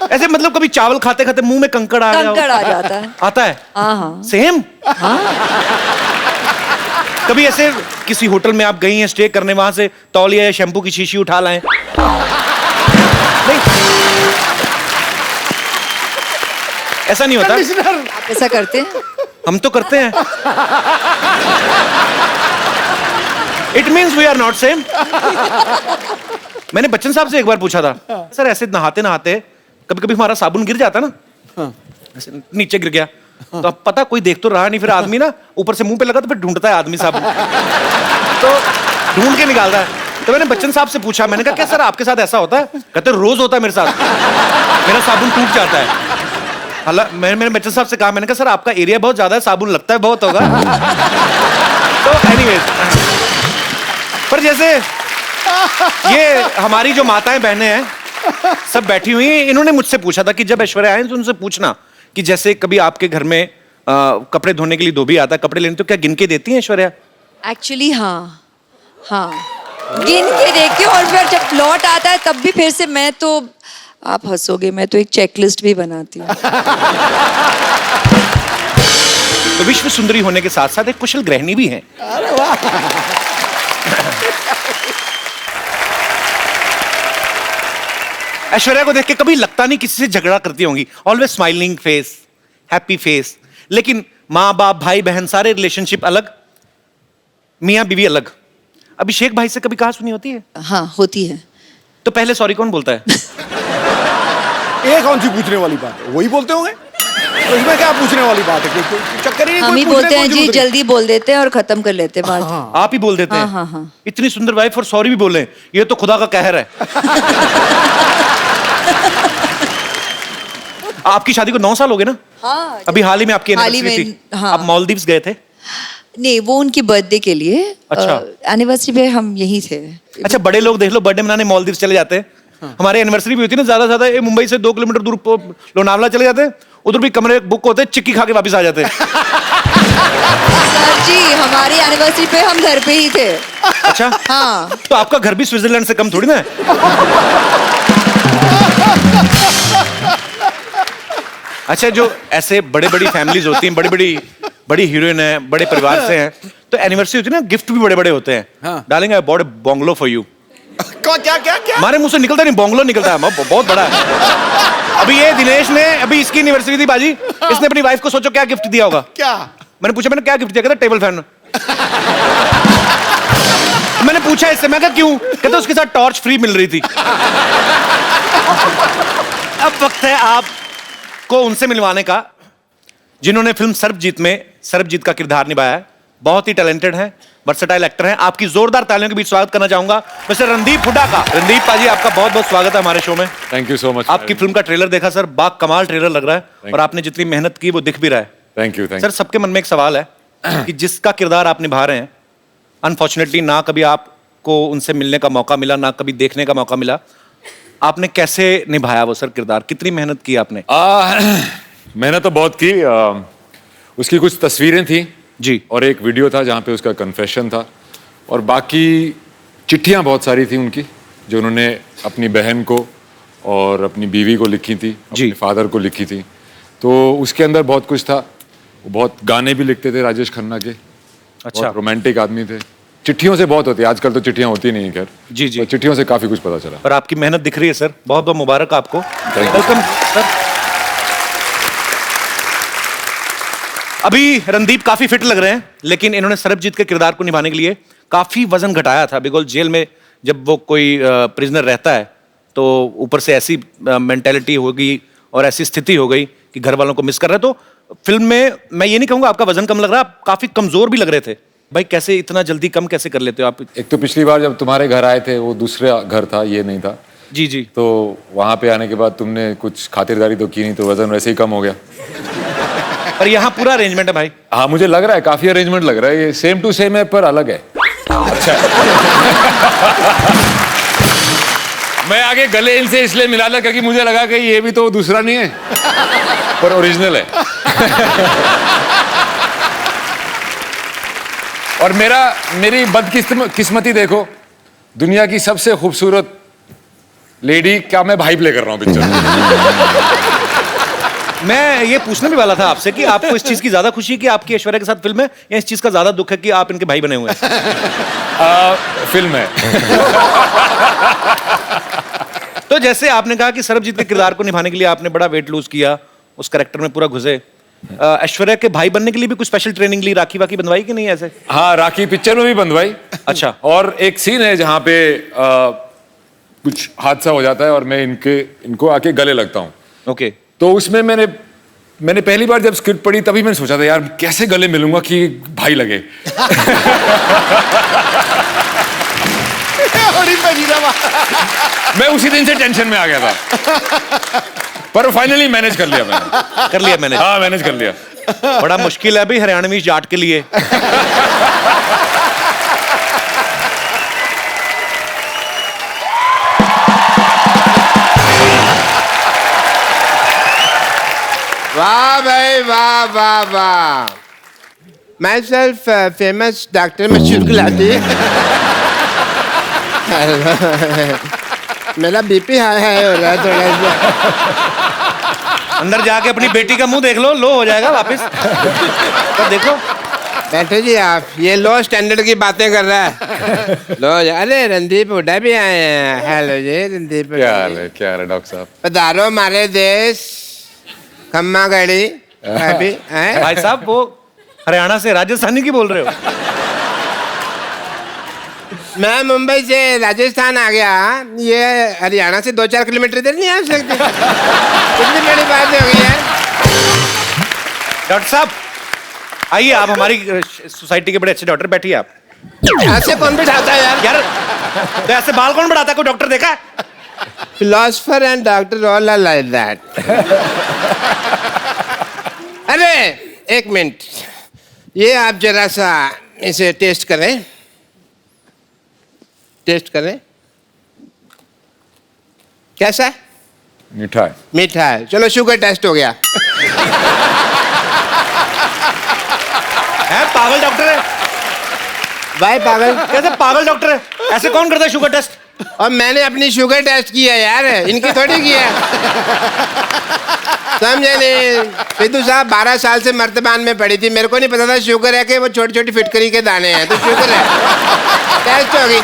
ऐसे मतलब कभी चावल खाते खाते मुंह में कंकड़ आ गया? कंकड़ आ जाता है। आता है? हाँ हाँ। सेम। कभी ऐसे किसी होटल में आप गई हैं स्टे करने, वहां से तौलिया या शैम्पू की शीशी उठा लाएं? नहीं, ऐसा नहीं होता। आप ऐसा करते हैं? हम तो करते हैं। It means we are not same. मैंने बच्चन साहब से एक बार पूछा था, सर ऐसे नहाते नहाते कभी कभी हमारा साबुन गिर जाता ना, ऐसे नीचे गिर गया, तो अब पता कोई देख तो रहा नहीं, फिर आदमी ना ऊपर से मुंह पे लगा तो फिर ढूंढता है आदमी साबुन, तो ढूंढ के निकालता है। तो मैंने बच्चन साहब से पूछा, मैंने कहा क्या सर आपके साथ ऐसा होता है? कहते रोज होता है मेरे साथ, मेरा साबुन टूट जाता है। हालांकि मैंने बच्चन साहब से कहा, मैंने कहा सर आपका एरिया बहुत ज्यादा है, साबुन लगता है बहुत होगा। तो एनीवेज, पर जैसे ये हमारी जो माताएं बहनें हैं सब बैठी हुई हैं, इन्होंने मुझसे पूछा था कि जब ऐश्वर्या आए तो उनसे पूछना कि जैसे कभी आपके घर में कपड़े धोने के लिए धोबी आता है कपड़े लेने, तो क्या गिन के देती हैं ऐश्वर्या? एक्चुअली हाँ, गिन के देखे, और फिर जब लौट आता है तब भी फिर से मैं तो, आप हंसोगे, मैं तो एक चेकलिस्ट भी बनाती हूँ। तो विश्व सुंदरी होने के साथ साथ एक कुशल गृहिणी भी हैं। ऐश्वर्या को देख के कभी लगता नहीं किसी से झगड़ा करती होंगी, always smiling face, happy face. लेकिन माँ बाप भाई बहन सारे रिलेशनशिप अलग, मियाँ बीवी अलग। अभिषेक भाई से कभी कहा सुनी होती है? हाँ होती है। तो पहले सॉरी कौन बोलता है? ये कौन सी पूछने वाली बात है, वही बोलते होंगे। तो इसमें क्या पूछने वाली बात है, कोई चक्कर ही नहीं। हम ही बोलते हैं जी, जल्दी बोल देते हैं और खत्म कर लेते हैं बात। आप ही बोल देते हैं? हाँ। इतनी सुंदर वाइफ और सॉरी भी बोले, ये तो खुदा का कहर है। आपकी शादी को 9 साल हो गए ना? हाँ, अभी हाल ही में आपकी एनिवर्सरी थी। हाँ। आप मालदीव्स गए थे? नहीं, वो उनकी बर्थडे के लिए। अच्छा। एनिवर्सरी पे हम यहीं थे। अच्छा, बड़े लोग देख लो बर्थडे मनाने मालदीव्स चले जाते हैं। हमारे एनिवर्सरी भी होती है ना, ज्यादा ज्यादा ये मुंबई से 2 किलोमीटर दूर लोनावला चले जाते हैं, उधर भी कमरे बुक होते हैं, चिक्की खा के वापस आ जाते हैं। सर जी, हमारी एनिवर्सरी पे हम घर पे ही थे। अच्छा हाँ। तो आपका घर भी स्विट्जरलैंड से कम थोड़ी ना है। अच्छा, जो ऐसे बड़े बड़ी फैमिलीज होती हैं, बड़ी हीरोइन है, बड़े परिवार से हैं, तो एनिवर्सरी होती है ना, गिफ्ट भी बड़े बड़े होते हैं। हाँ। डालेंगे I bought a bungalow for you. क्या क्या क्या? हमारे मुंह से निकलता नहीं, बंगलो निकलता है, बहुत बड़ा है। अभी ये दिनेश ने, अभी इसकी एनिवर्सरी थी बाजी, इसने अपनी वाइफ को सोचो क्या गिफ्ट दिया होगा। क्या? मैंने पूछा, मैंने क्या गिफ्ट दिया? कहता टेबल फैन। मैंने पूछा इससे, मैं कहा क्यों? कहता उसके साथ टॉर्च फ्री मिल रही थी। अब वक्त है आपको उनसे मिलवाने का जिन्होंने फिल्म सर्वजीत में सर्वजीत का किरदार निभाया है। बहुत ही टैलेंटेड हैं, वर्सेटाइल एक्टर हैं। आपकी जोरदार तालियों के बीच स्वागत करना चाहूंगा मिस्टर रणदीप हुड्डा का। रणदीप पाजी, आपका बहुत बहुत स्वागत है हमारे शो में। Thank you so much. आपकी फिल्म का ट्रेलर देखा सर, बा कमाल ट्रेलर लग रहा है, और आपने जितनी मेहनत की वो दिख भी रहा है। Thank you. सर, सबके मन में एक सवाल है कि जिसका किरदार आप निभा रहे हैं, अनफॉर्चुनेटली ना कभी आपको उनसे मिलने का मौका मिला, ना कभी देखने का मौका मिला, आपने कैसे निभाया वो सर किरदार? कितनी मेहनत की आपने? मैंने तो बहुत की। उसकी कुछ तस्वीरें थी जी, और एक वीडियो था जहाँ पे उसका कन्फेशन था, और बाकी चिट्ठियाँ बहुत सारी थी उनकी जो उन्होंने अपनी बहन को और अपनी बीवी को लिखी थी, अपने फादर को लिखी थी। तो उसके अंदर बहुत कुछ था। वो बहुत गाने भी लिखते थे राजेश खन्ना के। अच्छा, रोमांटिक आदमी थे। चिट्ठियों से बहुत होती है, आजकल तो चिट्ठियां होती नहीं खैर। जी जी, तो चिट्ठियों से काफी कुछ पता चला। और आपकी मेहनत दिख रही है सर, बहुत बहुत मुबारक आपको। Welcome sir. अभी रणदीप काफी फिट लग रहे हैं, लेकिन इन्होंने सर्वजीत के किरदार को निभाने के लिए काफी वजन घटाया था, बिकॉज जेल में जब वो कोई प्रिजनर रहता है तो ऊपर से ऐसी मेंटेलिटी हो गई और ऐसी स्थिति हो गई कि घर वालों को मिस कर रहे हैं। तो फिल्म में मैं ये नहीं कहूंगा आपका वजन कम लग रहा है, आप काफी कमजोर भी लग रहे थे। भाई कैसे इतना जल्दी कम कैसे कर लेते हो आप? एक तो पिछली बार जब तुम्हारे घर आए थे वो दूसरा घर था, ये नहीं था। जी जी। तो वहां पे आने के बाद तुमने कुछ खातिरदारी तो की नहीं, तो वजन वैसे ही कम हो गया। पर यहाँ पूरा अरेंजमेंट है भाई। हाँ, मुझे लग रहा है काफी अरेंजमेंट लग रहा है। ये सेम टू सेम है पर अलग है। अच्छा। मैं आगे गले इनसे इसलिए मिला था क्योंकि मुझे लगा कि ये भी तो दूसरा नहीं है पर ओरिजिनल है। और मेरी बदकिस्मती देखो, दुनिया की सबसे खूबसूरत लेडी का मैं भाई प्ले कर रहा हूँ पिक्चर में। मैं ये पूछने भी वाला था आपसे कि आपको इस चीज की ज्यादा खुशी है कि आपकी ऐश्वर्या के साथ फिल्म है, या इस चीज का ज्यादा दुख है कि आप इनके भाई बने हुए हैं? फिल्म है। तो जैसे आपने कहा कि सर्वजीत के किरदार को निभाने के लिए आपने बड़ा वेट लूज किया, उस कैरेक्टर में पूरा घुसे, ऐश्वर्या के भाई बनने के लिए भी कुछ स्पेशल ट्रेनिंग ली, राखी वाखी बंधवाई कि नहीं ऐसे? हाँ, राखी पिक्चर में भी बंधवाई। अच्छा। और एक सीन है जहाँ पे कुछ हादसा हो जाता है और मैं इनको आके गले लगता हूँ। ओके। तो उसमें मैंने पहली बार जब स्क्रिप्ट पढ़ी तभी मैंने सोचा था यार कैसे गले मिलूंगा कि भाई लगे। थोड़ी पे जी रहा। मैं उसी दिन से टेंशन में आ गया था, पर फाइनली मैनेज कर लिया मैंने। कर लिया मैंने। हाँ, मैनेज कर लिया। बड़ा मुश्किल है अभी हरियाणवी जाट के लिए। वाह भाई वाह वाह वाह। माई सेल्फ फेमस डॉक्टर मशहूर गुलाटी। मेरा बीपी हाई हो रहा है थोड़ा सा। अंदर जाके अपनी बेटी का मुंह देख लो हो जाएगा वापस। तो देखो बैठो जी आप, ये लो स्टैंडर्ड की बातें कर रहा है। लो अरे रणदीप हुड्डा भी आए हैं। हेलो जी रणदीप। क्या हाल है, क्या हाल है डॉक्टर साहब? पधारो हमारे देश खम्मा गढ़ी। अभी भाई साहब वो हरियाणा से राजस्थानी की बोल रहे हो? मैं मुंबई से राजस्थान आ गया, ये हरियाणा से 2-4 किलोमीटर इधर नहीं आ सकते। कितनी बड़ी बात हो गई है। डॉक्टर साहब आइए, आप हमारी सोसाइटी के बड़े अच्छे डॉक्टर, बैठिए आप। ऐसे कौन बिठाता है यार? यार तो ऐसे बाल कौन बढ़ाता है? कोई डॉक्टर देखा है? Philosopher and doctor all are like that. अरे एक मिनट, ये आप जरा सा इसे टेस्ट करें। टेस्ट करें, कैसा है? मीठा है। मीठा है। चलो शुगर टेस्ट हो गया। है पागल डॉक्टर है? भाई पागल कैसे पागल डॉक्टर है? ऐसे कौन करता है शुगर टेस्ट? और मैंने अपनी शुगर टेस्ट किया यार, इनकी थोड़ी किया। समझे नहीं? सिद्धू साहब 12 साल से मर्तबान में पड़ी थी, मेरे को नहीं पता था शुगर है कि वो छोटी छोटी फिटकरी के दाने हैं। तो शुगर है, टेस्ट हो गई।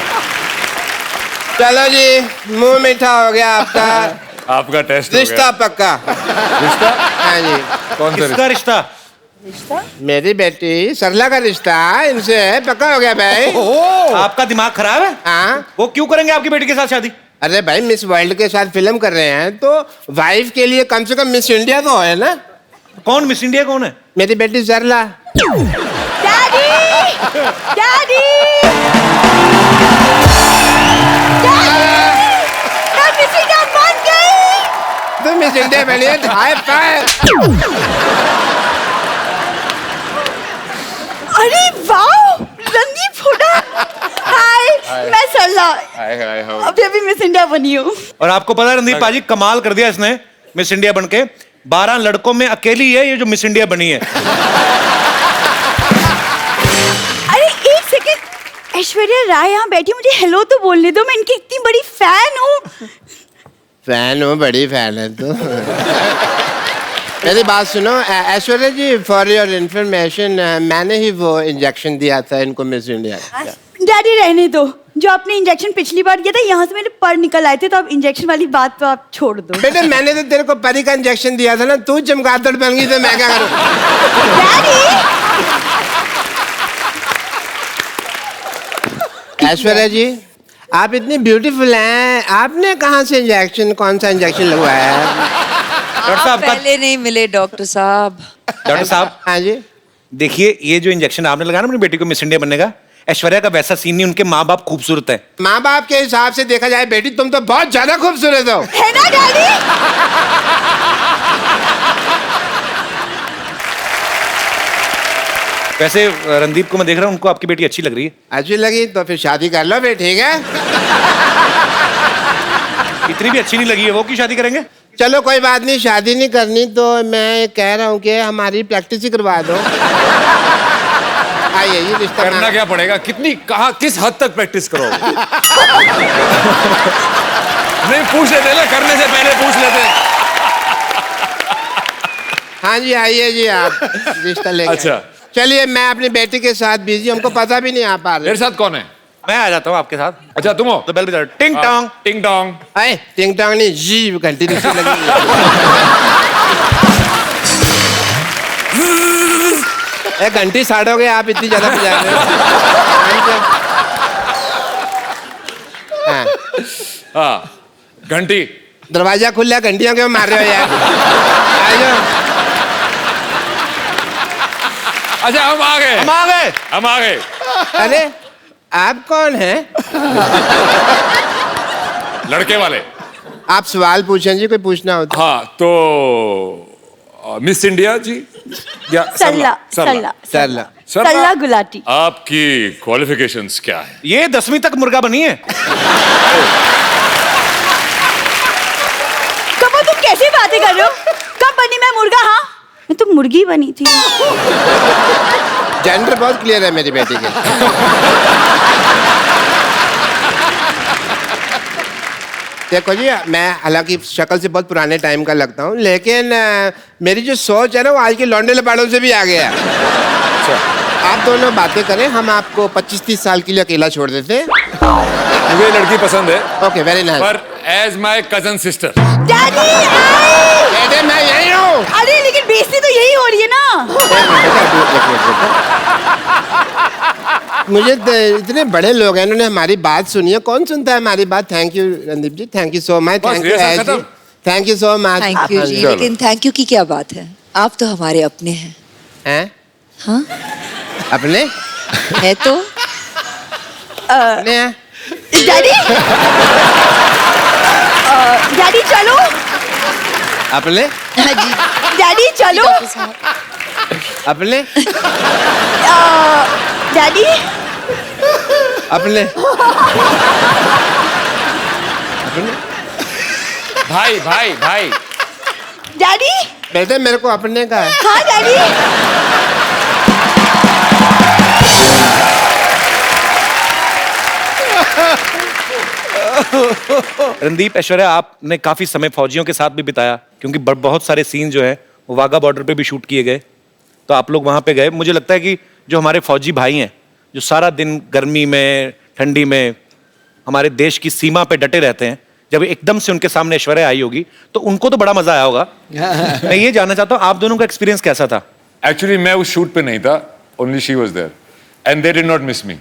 चलो जी, मुंह मीठा हो गया आपका। आपका टेस्ट हो रिश्ता गया। पक्का। रिश्ता? हाँ जी। कौन सा किसका रिश्ता? मेरी बेटी सरला का रिश्ता इनसे पक्का हो गया भाई। आपका दिमाग खराब है? हाँ। वो क्यों करेंगे आपकी बेटी के साथ शादी? अरे भाई मिस वर्ल्ड के साथ फिल्म कर रहे हैं तो वाइफ के लिए कम से कम मिस इंडिया तो है ना। कौन मिस इंडिया कौन है? मेरी बेटी सरला। डैडी डैडी मैं मिस इंडिया बन गई। तुम मिस इंडिया बनी है। हाय फाइव। अरे वाह, रणदीप हुड्डा। हाय, मैं सरला, हाय हाय हाय। अभी अभी मिस इंडिया बनी हूँ। और आपको पता है रणदीप पाजी कमाल कर दिया इसने मिस इंडिया बनके। 12 लड़कों में अकेली है ये जो मिस इंडिया बनी है। अरे एक सेकंड, ऐश्वर्या राय यहाँ बैठी, मुझे हेलो तो बोलने दो, मैं इनकी इतनी बड़ी फैन हूँ। फैन हो, बड़ी फैन है तू। मेरी बात सुनो ऐश्वर्या जी, फॉर योर इंफॉर्मेशन मैंने ही वो इंजेक्शन दिया था इनको मिस इंडिया। डैडी रहने दो, जो आपने इंजेक्शन पिछली बार किया था यहाँ से मेरे पर निकल आए थे, तो अब इंजेक्शन वाली बात तो आप छोड़ दो। बेटे मैंने तो तेरे को परी का इंजेक्शन दिया था ना, तू चमगादड़ बन गई तो मैं क्या करूँ? ऐश्वर्या जी आप इतनी ब्यूटीफुल हैं, आपने कहाँ से इंजेक्शन, कौन सा इंजेक्शन लगवाया है? डॉक्टर साहब का पहले नहीं मिले डॉक्टर साहब। डॉक्टर साहब हाँ जी। देखिए ये जो इंजेक्शन आपने लगाया ना अपनी बेटी को मिस इंडिया बनने का, ऐश्वर्या का वैसा सीन नहीं, उनके माँ बाप खूबसूरत है। माँ बाप के हिसाब से देखा जाए बेटी तुम तो बहुत ज्यादा खूबसूरत हो। है ना डैडी? वैसे रणदीप को मैं देख रहा हूँ, उनको आपकी बेटी अच्छी लग रही है। अच्छी लगी तो फिर शादी कर लो फिर, ठीक है? इतनी भी अच्छी नहीं लगी है वो, की शादी करेंगे? चलो कोई बात नहीं, शादी नहीं करनी तो मैं कह रहा हूँ कि हमारी प्रैक्टिस ही करवा दो। आइए ये रिश्ता करना क्या पड़ेगा? कितनी, कहाँ, किस हद तक प्रैक्टिस करोगे? नहीं पूछ लेते ना, करने से पहले पूछ लेते। हाँ जी आइए जी आप रिश्ता लेकर। अच्छा। चलिए मैं अपनी बेटी के साथ बिजी, हमको पता भी नहीं आ पा रहे। मेरे साथ कौन है? मैं आ जाता हूँ आपके साथ। अच्छा तुम हो? तो बेल बजा, टिंग टोंग। टिंग टोंग। आए टिंग टोंग नहीं, जी घंटी दूसरी लगी। एक घंटी साड़ोगे आप, इतनी ज्यादा बजा रहे हो। हाँ हाँ घंटी। दरवाजा खुला, घंटियां क्यों मार रहे हो यार? आ जाओ। अच्छा हम आ गए। हम आ गए। हम आ गए। अरे आप कौन हैं? लड़के वाले। आप सवाल पूछें जी, कोई पूछना हो तो। हाँ, तो मिस इंडिया जी या सरला सरला सरला सरला गुलाटी। आपकी क्वालिफिकेशंस क्या है? ये 10वीं तक मुर्गा बनी है। कब तुम कैसी बातें कर रहे हो? कब बनी मैं मुर्गा? हाँ, मैं तो मुर्गी बनी थी। जेंडर बहुत क्लियर है मेरी बेटी के। देखो जी, मैं हालांकि शक्ल से बहुत पुराने टाइम का लगता हूँ, लेकिन मेरी जो सोच है ना वो आज के लौंडे लपाड़ों से भी आगे है। आप दोनों बातें करें, हम आपको 25-30 साल के लिए अकेला छोड़ देते हैं। मुझे लड़की पसंद है। Okay, very nice. पर as my cousin sister. Daddy बेटे मैं यही हूँ। अरे लेकिन बेइज्जती तो यही हो रही है ना। मुझे इतने बड़े लोग हैं, इन्होंने हमारी बात सुनी है। कौन सुनता है हमारी बात? Thank you Randeep ji, thank you so much. Thank you rehearsal खत्म? Thank you so much. Thank you जी, लेकिन थैंक यू की क्या बात है? आप तो हमारे अपने हैं। हैं? हाँ, अपने है तो। अपने हैं? डैडी डैडी चलो। अपने हाँ जी, डैडी चलो। अपने डैडी अपने भाई भाई भाई। डैडी। बेटे मेरे को अपने का है। हाँ डैडी। रणदीप, ऐश्वर्या, आपने काफी समय फौजियों के साथ भी बिताया, क्योंकि बहुत सारे सीन जो है वो वाघा बॉर्डर पे भी शूट किए गए, तो आप लोग वहां पे गए। मुझे लगता है कि जो हमारे फौजी भाई हैं, जो सारा दिन गर्मी में ठंडी में हमारे देश की सीमा पे डटे रहते हैं, जब एकदम से उनके सामने ऐश्वर्या आई होगी तो उनको तो बड़ा मजा आया होगा। मैं ये जानना चाहता हूँ, आप दोनों का एक्सपीरियंस कैसा था? एक्चुअली मैं उस शूट पे नहीं था, only she was there and they did not miss me.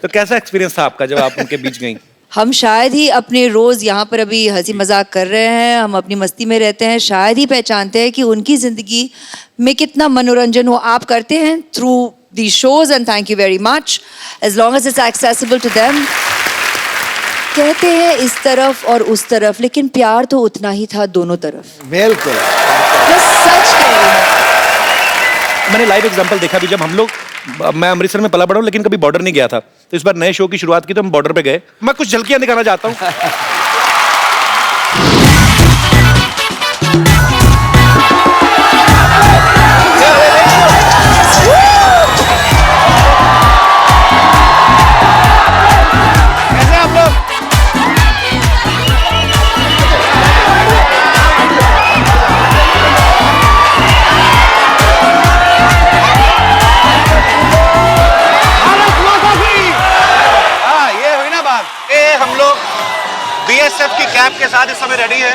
तो कैसा एक्सपीरियंस था आपका जब आप उनके बीच गई? हम शायद ही अपने रोज यहाँ पर अभी हंसी मजाक कर रहे हैं, हम अपनी मस्ती में रहते हैं, शायद ही पहचानते हैं कि उनकी जिंदगी में कितना मनोरंजन हो। आप करते हैं through the shows and thank you very much, as long as it's accessible to them. कहते हैं इस तरफ और उस तरफ, लेकिन प्यार तो उतना ही था दोनों तरफ। बिल्कुल। मैं सच कह रही हूँ। मैंने लाइव एग्जांपल देखा भी, जब हम लोग, मैं अमृतसर में पला बड़ा हूँ लेकिन कभी बॉर्डर नहीं गया था, तो इस बार नए शो की शुरुआत की तो हम बॉर्डर पे गए। मैं कुछ झलकियां दिखाना चाहता हूँ। कैसे आप लोग? हम लोग बीएसएफ की कैप के साथ इस समय रेडी है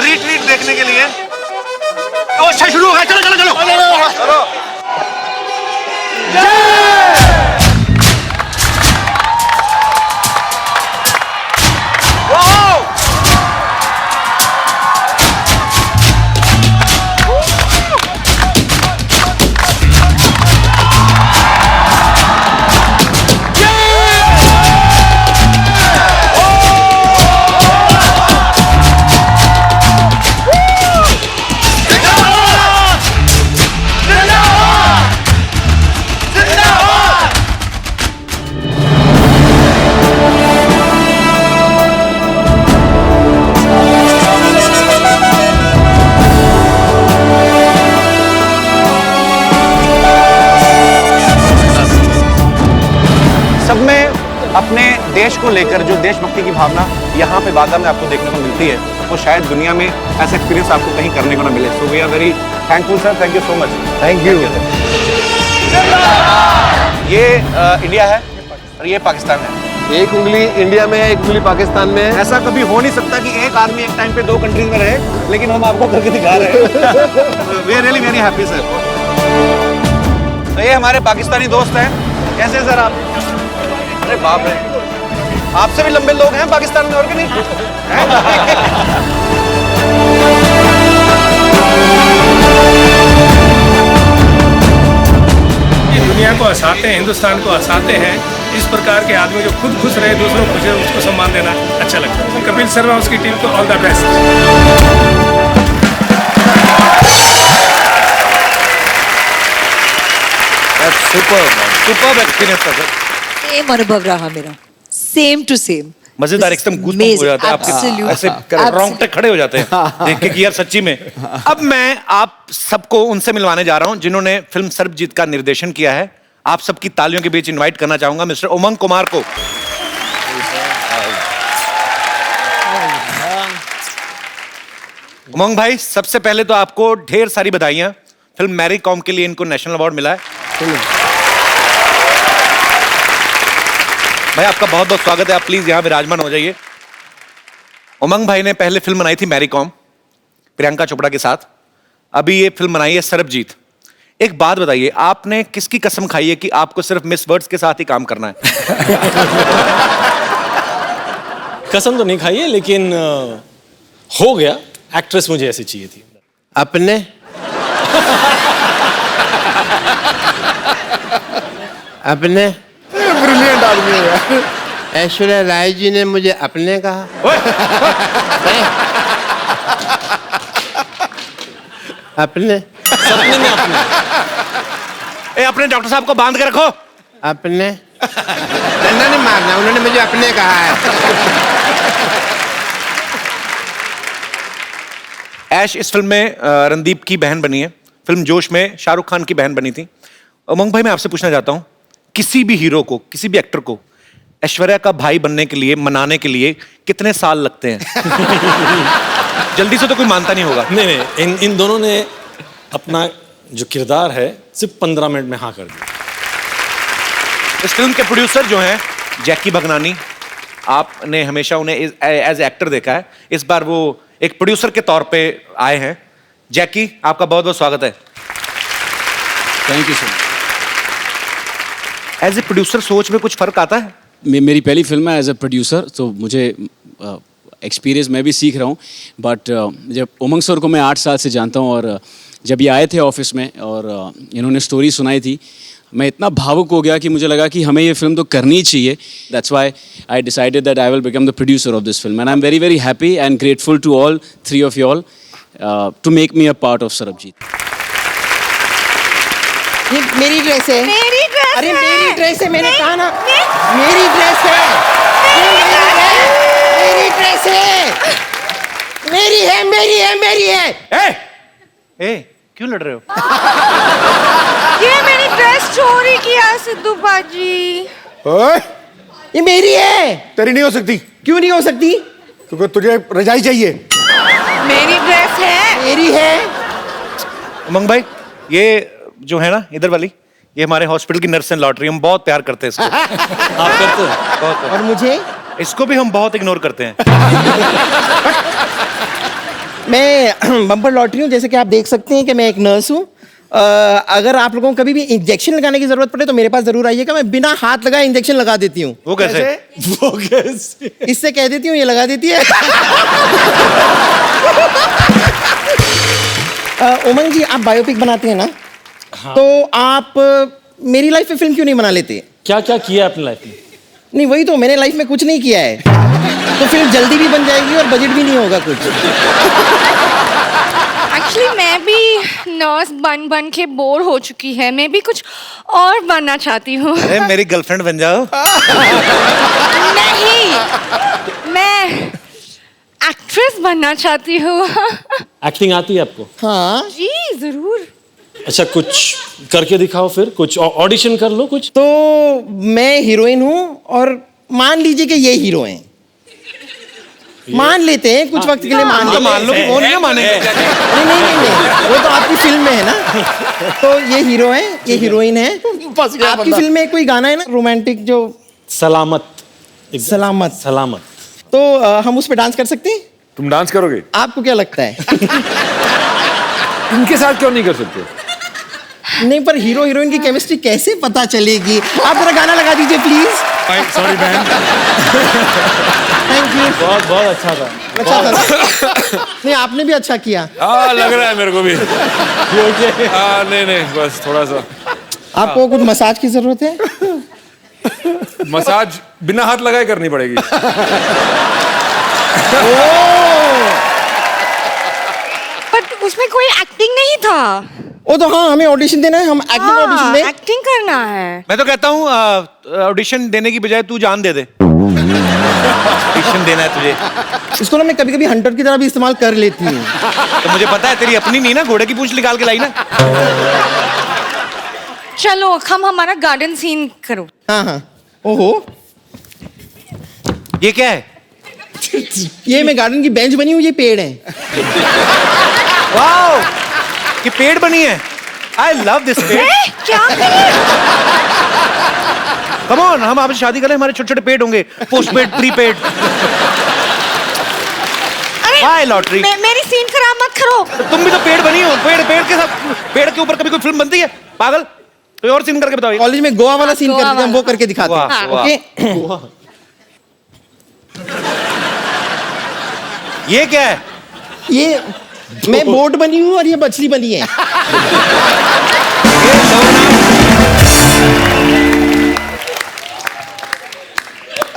रिट्रीट देखने के लिए। तो अच्छा शुरू हो गया, चलो चलो चलो चलो। अपने देश को लेकर जो देशभक्ति की भावना यहाँ पे वादा में आपको देखने को मिलती है, वो शायद दुनिया में ऐसा एक्सपीरियंस आपको कहीं करने को ना मिले। So we are very thankful sir, thank you so much. Thank you. ये इंडिया है और ये पाकिस्तान है। एक उंगली इंडिया में है, एक उंगली पाकिस्तान में है। ऐसा कभी हो नहीं सकता कि एक आदमी एक टाइम पे दो कंट्रीज में रहे, लेकिन हम आपको करके दिखा रहे हैं। We are really very happy sir. तो ये हमारे पाकिस्तानी दोस्त हैं। कैसे सर आप? अरे बाप रे, आपसे भी लंबे लोग हैं पाकिस्तान में, और कि नहीं? दुनिया को एहसास करते हैं, हिंदुस्तान को हंसाते हैं। इस प्रकार के आदमी जो खुद खुश रहे, दूसरों को खुश रहे, उसको सम्मान देना अच्छा लगता है। कपिल शर्मा उसकी टीम को all the best. Super experience था सर। सेम अनुभव रहा मेरा, सेम टू सेम। मजेदार, एकदम गूज़बम्प हो जाते हैं आपके, ऐसे रोंगटे खड़े हो जाते हैं देख के कि यार सच्ची में। अब मैं आप सबको उनसे मिलवाने जा रहा हूं जिन्होंने फिल्म सर्वजीत का निर्देशन किया है। आप सबकी तालियों के बीच इनवाइट करना चाहूंगा मिस्टर उमंग कुमार को। उमंग भाई, सबसे पहले तो आपको ढेर सारी बधाइयां। फिल्म मैरी कॉम के लिए इनको नेशनल अवार्ड मिला है। भाई आपका बहुत बहुत स्वागत है, आप प्लीज यहाँ विराजमान हो जाइए। उमंग भाई ने पहले फिल्म बनाई थी मैरी कॉम प्रियंका चोपड़ा के साथ, अभी ये फिल्म बनाई है सरबजीत। एक बात बताइए, आपने किसकी कसम खाई है कि आपको सिर्फ मिस वर्ड्स के साथ ही काम करना है? कसम तो नहीं खाई है, लेकिन हो गया। एक्ट्रेस मुझे ऐसी चाहिए थी। अपने अपने ब्रिलियंट आदमी है यार। ऐश्वर्या राय जी ने मुझे अपने कहा। अपने सपने में अपने। अपने डॉक्टर साहब को बांध के रखो। अपने डंडा नहीं मारना, उन्होंने मुझे अपने कहा है। ऐश इस फिल्म में रणदीप की बहन बनी है। फिल्म जोश में शाहरुख खान की बहन बनी थी। उमंग भाई, मैं आपसे पूछना चाहता हूं, किसी भी हीरो को, किसी भी एक्टर को ऐश्वर्या का भाई बनने के लिए, मनाने के लिए कितने साल लगते हैं? जल्दी से तो कोई मानता नहीं होगा। नहीं, इन दोनों ने अपना जो किरदार है सिर्फ 15 मिनट में हाँ कर दिया। इस फिल्म के प्रोड्यूसर जो हैं जैकी भगनानी, आपने हमेशा उन्हें एज एक्टर देखा है, इस बार वो एक प्रोड्यूसर के तौर पे आए हैं। जैकी, आपका बहुत बहुत स्वागत है। Thank you sir. As a producer सोच में कुछ फर्क आता है? मेरी पहली फिल्म है एज ए प्रोड्यूसर, तो मुझे एक्सपीरियंस मैं भी सीख रहा हूँ। बट जब उमंग सर को मैं 8 साल से जानता हूँ, और जब ये आए थे ऑफिस में और इन्होंने स्टोरी सुनाई थी, मैं इतना भावुक हो गया कि मुझे लगा कि हमें ये फिल्म तो करनी ही चाहिए। That's why I decided that I will become the producer of this film, and I am very very happy and grateful to all 3 of you all to make me a part of Sarbjit. ये मेरी dress है। मेरी dress अरे है। मेरी dress है, मैंने कहा ना। मेरी ड्रेस है। मेरी ड्रेस है। मेरी है, मेरी है, मेरी है। ए, क्यों लड़ रहे हो? ये मेरी ड्रेस चोरी किया सिद्धू बाजी। ओए, ये मेरी है। तेरी नहीं हो सकती। क्यों नहीं हो सकती? क्योंकि तुझे रजाई चाहिए। मेरी ड्रेस है। मेरी है। उमंग भाई, ये जो है ना इधर वाली, ये हमारे हॉस्पिटल की नर्स एंड लॉटरी, हम बहुत प्यार करते हैं इसको। आप करते हैं? बहुत। और मुझे? इसको भी हम बहुत इग्नोर करते हैं। मैं बम्पर लॉटरी हूँ, जैसे कि आप देख सकते हैं कि मैं एक नर्स हूँ। अगर आप लोगों को कभी भी इंजेक्शन लगाने की जरूरत पड़े तो मेरे पास जरूर आइएगा, मैं बिना हाथ लगाए इंजेक्शन लगा देती हूँ। वो कैसे? वो कैसे? इससे कह देती हूँ, ये लगा देती है। उमंग जी, आप बायोपिक बनाते हैं ना? हाँ। तो आप मेरी लाइफ में फिल्म क्यों नहीं बना लेते? क्या क्या किया अपनी लाइफ में? नहीं, वही तो, मैंने लाइफ में कुछ नहीं किया है। तो फिल्म जल्दी भी बन जाएगी और बजट भी नहीं होगा कुछ। एक्चुअली मैं भी नर्स बन बन के बोर हो चुकी है, मैं भी कुछ और बनना चाहती हूँ। अरे मेरी गर्लफ्रेंड बन जाओ। नहीं, मैं एक्ट्रेस बनना चाहती हूँ। एक्टिंग आती है आपको? हाँ जी जरूर। अच्छा, कुछ करके दिखाओ, फिर कुछ ऑडिशन कर लो कुछ। तो मैं हीरोइन हूँ और मान लीजिए कि ये हीरो हैं। मान लेते हैं कुछ वक्त के लिए, मान लेते हैं। मान लो कि वो नहीं मानेंगे। नहीं नहीं नहीं नहीं, वो तो आपकी फिल्म में है ना। तो ये हीरो है, ये हीरोइन है। आपकी फिल्म में कोई गाना है ना रोमांटिक, जो सलामत। सलामत। सलामत। तो हम उस पर डांस कर सकते हैं? तुम डांस करोगे? आपको क्या लगता है? इनके साथ क्यों नहीं कर सकते? नहीं, पर हीरो हीरोइन की केमिस्ट्री कैसे पता चलेगी? आप जरा गाना लगा दीजिए प्लीज। सॉरी बहन। Thank you. बहुत बहुत अच्छा था। अच्छा था। नहीं, आपने भी अच्छा किया। लग रहा है मेरे को भी। नहीं नहीं, बस थोड़ा सा आपको कुछ मसाज की जरूरत है? मसाज बिना हाथ लगाए करनी पड़ेगी। बट उसमें कोई एक्टिंग नहीं था। वो तो हाँ, हमें ऑडिशन देना है, हम एक्टिंग ऑडिशन दें। एक्टिंग करना है। मैं तो कहता हूँ ऑडिशन देने की बजाय तू जान दे दे। ऑडिशन देना है तुझे। इसको ना मैं कभी कभी हंटर की तरह भी इस्तेमाल कर लेती हूँ। तो मुझे पता है तेरी अपनी नहीं ना, घोड़े की पूंछ निकाल के लाई ना। चलो हम हमारा गार्डन सीन करो। हाँ हाँ। ओहो, ये क्या है? ये मैं गार्डन की बेंच बनी हुई, ये पेड़ है। वाओ, ये पेड़ बनी है। आई लव दिस पेड़। क्या करें? कम ऑन, हम आपसे शादी करें, हमारे छोटे छोटे पेड़ होंगे, पोस्ट पेड, प्री पेड। अरे लॉटरी मेरी सीन खराब मत करो। तुम भी तो पेड़ बनी हो। पेड़ के साथ, पेड़ के ऊपर कभी कोई फिल्म बनती है? पागल, कोई और सीन करके बताओ। कॉलेज में गोवा वाला सीन करते हैं, हम वो करके दिखाते हैं। ओके। ये क्या है? ये मैं बोट बनी हूँ और ये मछली बनी है।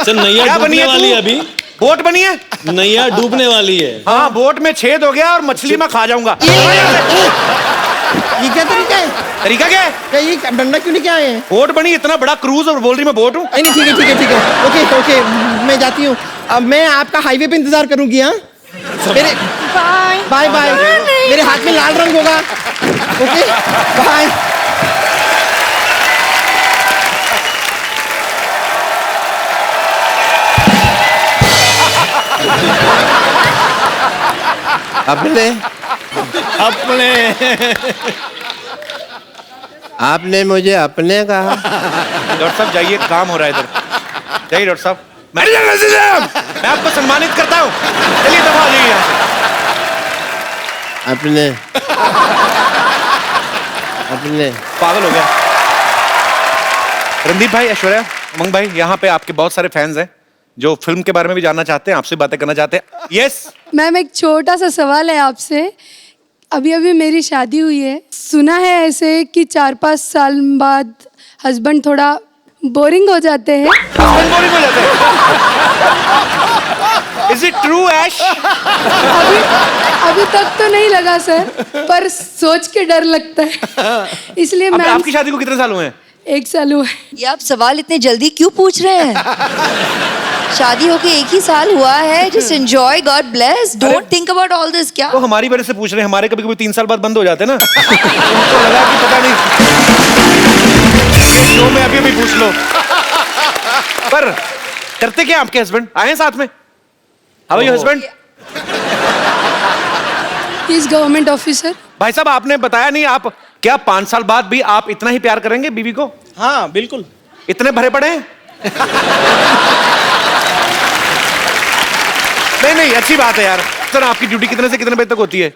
सर नैया क्या बनी डूबने है वाली तू? है अभी। बोट बनी है? नैया डूबने वाली है। हाँ, बोट में छेद हो गया और मछली में खा जाऊंगा। ये क्या तरीका है? तरीका क्या है? क्या ये डंडा क्यों लेके आए हैं? बोट बनी, इतना बड़ा क्रूज, और बोल रही मैं बोट हूँ। नहीं ठीक है ठीक है ठीक है। ओके ओके, मैं जाती हूँ। अब मैं आपका हाईवे पे इंतजार करूंगी। हाँ, मेरे बाय बाय बाय। मेरे हाथ में लाल रंग होगा। Okay bye. अपने आपने मुझे अपने कहा। डॉक्टर साहब जाइए, काम हो रहा है इधर। जाइए डॉक्टर साहब। मैं आपको सम्मानित करता हूँ। चलिए दफा हो जाइए। अपने अपने पागल हो गया। रणदीप भाई, ऐश्वर्या, उमंग भाई, यहाँ पे आपके बहुत सारे फैंस हैं जो फिल्म के बारे में भी जानना चाहते हैं, आपसे बातें करना चाहते हैं। यस मैम, एक छोटा सा सवाल है आपसे। अभी अभी मेरी शादी हुई है, सुना है ऐसे कि 4-5 साल बाद हस्बैंड थोड़ा बोरिंग हो जाते हैं। बोरिंग हो जाते हैं? Is it true, ऐश? अभी तक तो नहीं लगा सर, पर सोच के डर लगता है। इसलिए मैम, आपकी शादी को कितने साल हुए हैं? 1 साल हुआ है। ये आप सवाल इतने जल्दी क्यों पूछ रहे हैं? शादी होके 1 ही साल हुआ है। Just enjoy, God bless, don't think about all this. क्या तो हमारी वजह से पूछ रहे हैं? हमारे कभी कभी 3 साल बाद बंद हो जाते हैं ना। उनको लगा कि पता नहीं, शो में अभी अभी पूछ लो। पर करते क्या आपके हस्बैंड? आए हैं साथ में? How are your husband? He is government officer. भाई साहब, आपने बताया नहीं, आप क्या 5 साल बाद भी आप इतना ही प्यार करेंगे बीवी को? हाँ बिल्कुल। इतने भरे पड़े हैं? नहीं, अच्छी बात है यार। सर, आपकी ड्यूटी कितने से कितने बजे तक होती है?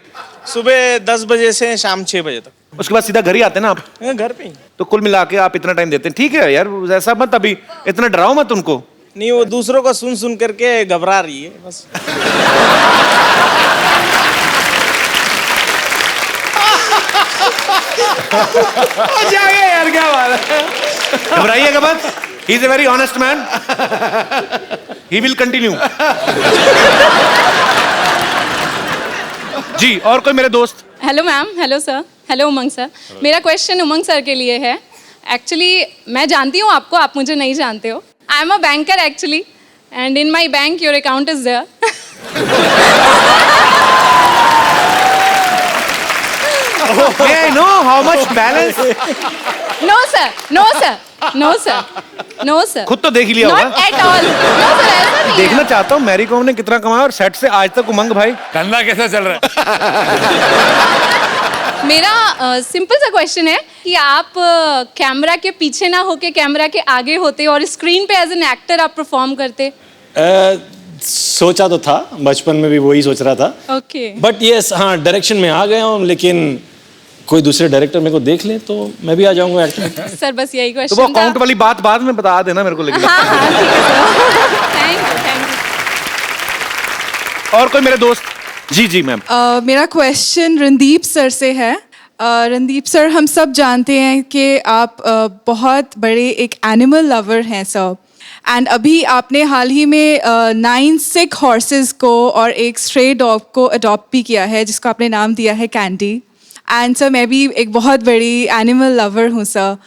सुबह 10 बजे से शाम 6 बजे तक। उसके बाद सीधा घर ही आते हैं ना आप? घर पे ही। तो कुल मिला के आप इतना टाइम देते हैं। ठीक है यार, ऐसा मत, अभी इतना डराओ मत उनको। नहीं, वो दूसरों का सुन सुन करके घबरा रही है बस। यार क्या बात है, घबराइएगा मत। He is a very honest man, he will continue. जी, और कोई मेरे दोस्त? Hello ma'am, hello sir, hello Umang sir. मेरा क्वेश्चन उमंग सर के लिए है। एक्चुअली मैं जानती हूँ आपको, आप मुझे नहीं जानते हो। I am a banker actually, and in my bank your account is there. May I know how much balance? No sir, no sir, no sir, no sir. खुद तो देख ही लिया होगा। Not at all. No sir, ऐसा नहीं है। देखना चाहता हूँ मैरी कॉम ने कितना कमाया और सेट से आज तक उमंग भाई धंधा कैसा चल रहा है? मेरा सिंपल सा क्वेश्चन है कि आप कैमरा के पीछे ना होके कैमरा के आगे होते और स्क्रीन पे एज एन एक्टर आप परफॉर्म करते। सोचा तो था, बचपन में भी वही सोच रहा था। ओके। बट यस, हाँ डायरेक्शन में आ गया हूँ, लेकिन कोई दूसरे डायरेक्टर मेरे को देख ले तो मैं भी आ जाऊंगा एक्टर। सर बस यही तो क्वेश्चन वो अकाउंट वाली बात बाद में बता देना मेरे को, लेकिन हाँ हाँ ठीक है sir. Thank you, thank you. और कोई मेरे दोस्त? जी जी मैम। मेरा क्वेश्चन रणदीप सर से है। रणदीप सर, हम सब जानते हैं कि आप बहुत बड़े एक एनिमल लवर हैं सर, एंड अभी आपने हाल ही में 9 सिक हॉर्सेस को और एक स्ट्रे डॉग को अडॉप्ट भी किया है, जिसको आपने नाम दिया है कैंडी। एंड सर, मैं भी एक बहुत बड़ी एनिमल लवर हूँ सर।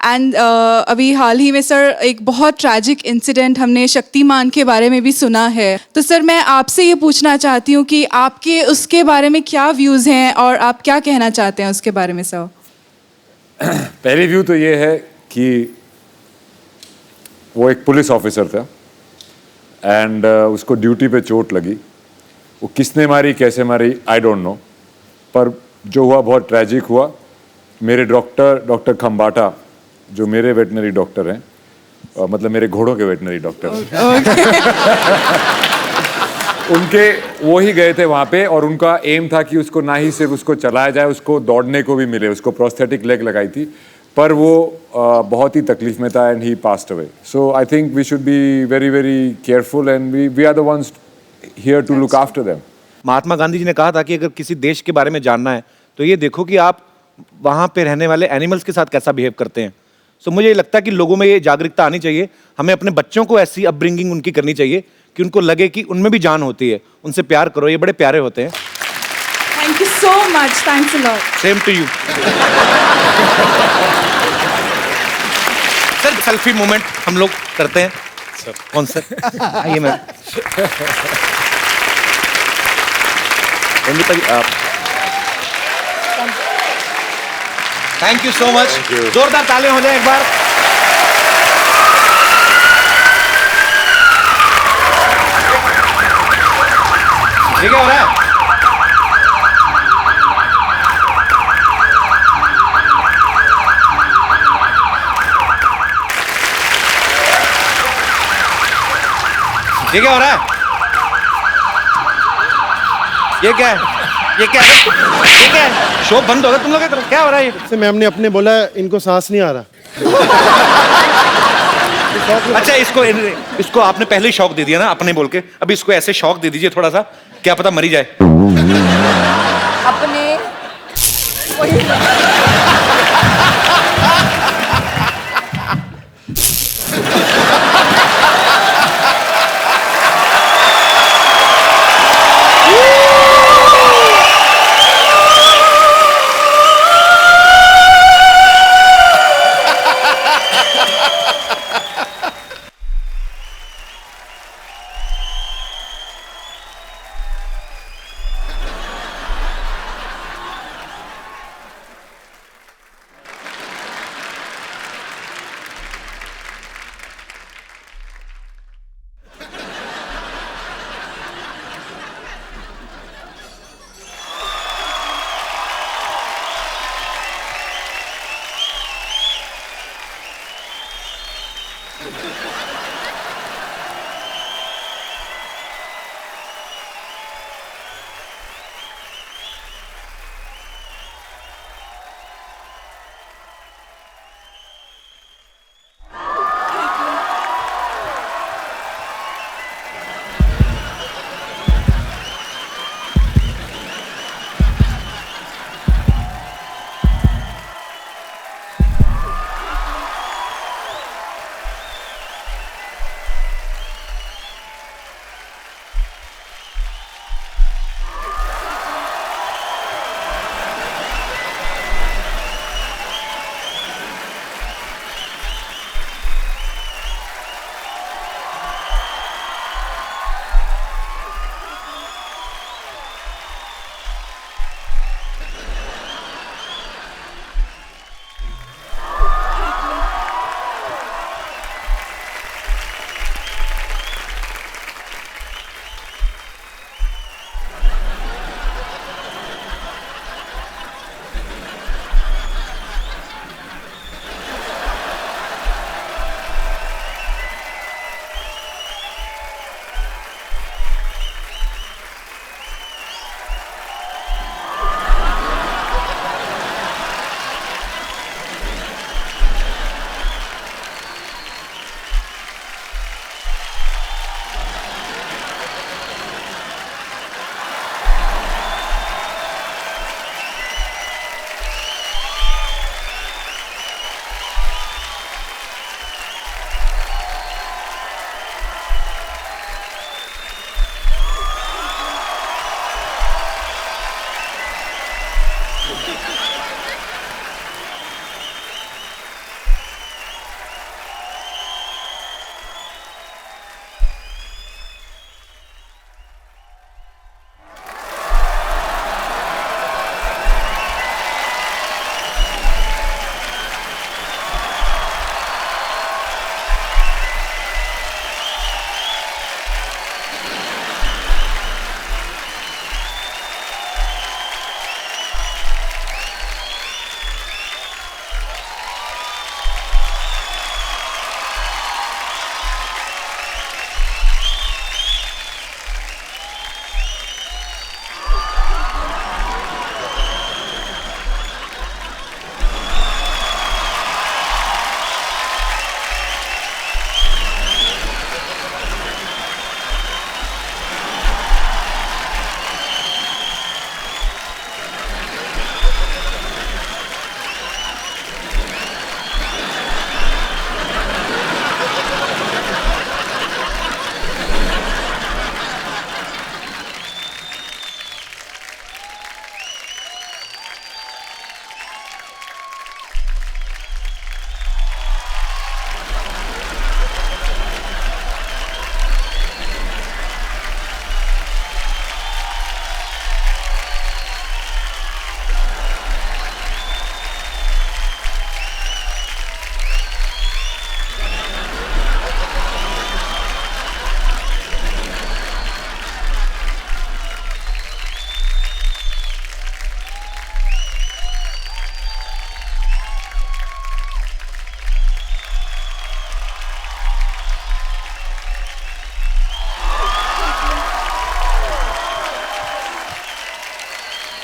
एंड अभी हाल ही में सर एक बहुत ट्रैजिक इंसिडेंट हमने शक्तिमान के बारे में भी सुना है। तो सर, मैं आपसे ये पूछना चाहती हूँ कि आपके उसके बारे में क्या व्यूज़ हैं और आप क्या कहना चाहते हैं उसके बारे में सर? पहली व्यू तो ये है कि वो एक पुलिस ऑफिसर था एंड उसको ड्यूटी पे चोट लगी। वो किसने मारी, कैसे मारी, आई डोंट नो, पर जो हुआ बहुत ट्रैजिक हुआ। मेरे डॉक्टर खम्बाटा, जो मेरे वेटनरी डॉक्टर हैं, मतलब मेरे घोड़ों के वेटनरी डॉक्टर उनके वो ही गए थे वहाँ पे, और उनका एम था कि उसको ना ही सिर्फ उसको चलाया जाए, उसको दौड़ने को भी मिले। उसको प्रोस्थेटिक लेग लगाई थी, पर वो बहुत ही तकलीफ में था and he passed away. So I think we should be very very careful and we are the ones here to look after them. Mahatma Gandhi ji ने कहा था कि अगर किसी देश के बारे में जानना है तो ये देखो कि आप वहाँ पे रहने वाले एनिमल्स के साथ कैसा बिहेव करते हैं। सो मुझे लगता है कि लोगों में ये जागरूकता आनी चाहिए। हमें अपने बच्चों को ऐसी अपब्रिंगिंग उनकी करनी चाहिए कि उनको लगे कि उनमें भी जान होती है। उनसे प्यार करो, ये बड़े प्यारे होते हैं। Thank you so much, thanks a lot. Same to you. Sir, selfie moment हम लोग करते हैं सर। कौन सर? आइए ma'am. Thank you so much. जोरदार तालियां हो जाए एक बार। ये क्या हो रहा है? ये क्या हो रहा है? ये क्या है? ये क्या है? ये क्या है? शो बंद हो गया तुम लोग की तरफ। क्या हो रहा है ये? मैम ने अपने बोला इनको सांस नहीं आ रहा। अच्छा, इसको आपने पहले ही शौक दे दिया ना अपने बोल के। अभी इसको ऐसे शौक दे दीजिए थोड़ा सा, क्या पता मरी जाए। अपने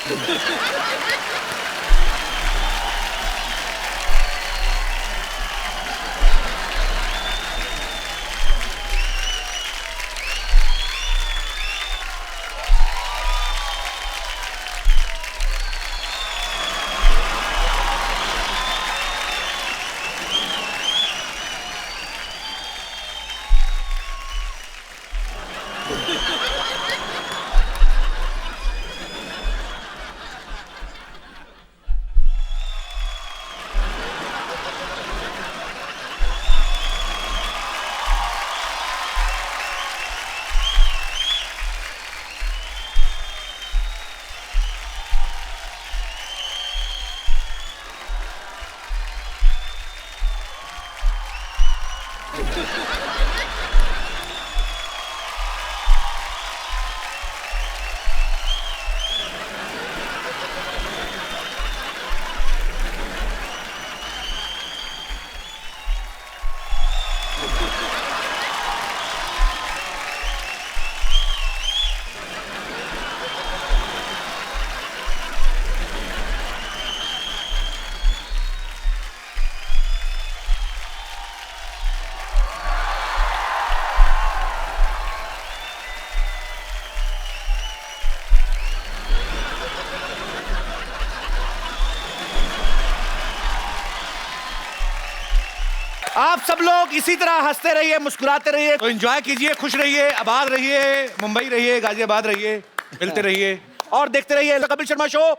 आप सब लोग इसी तरह हंसते रहिए, मुस्कुराते रहिए, तो एंजॉय कीजिए, खुश रहिए, आबाद रहिए, मुंबई रहिए, गाजियाबाद रहिए, मिलते रहिए और देखते रहिए कपिल शर्मा शो।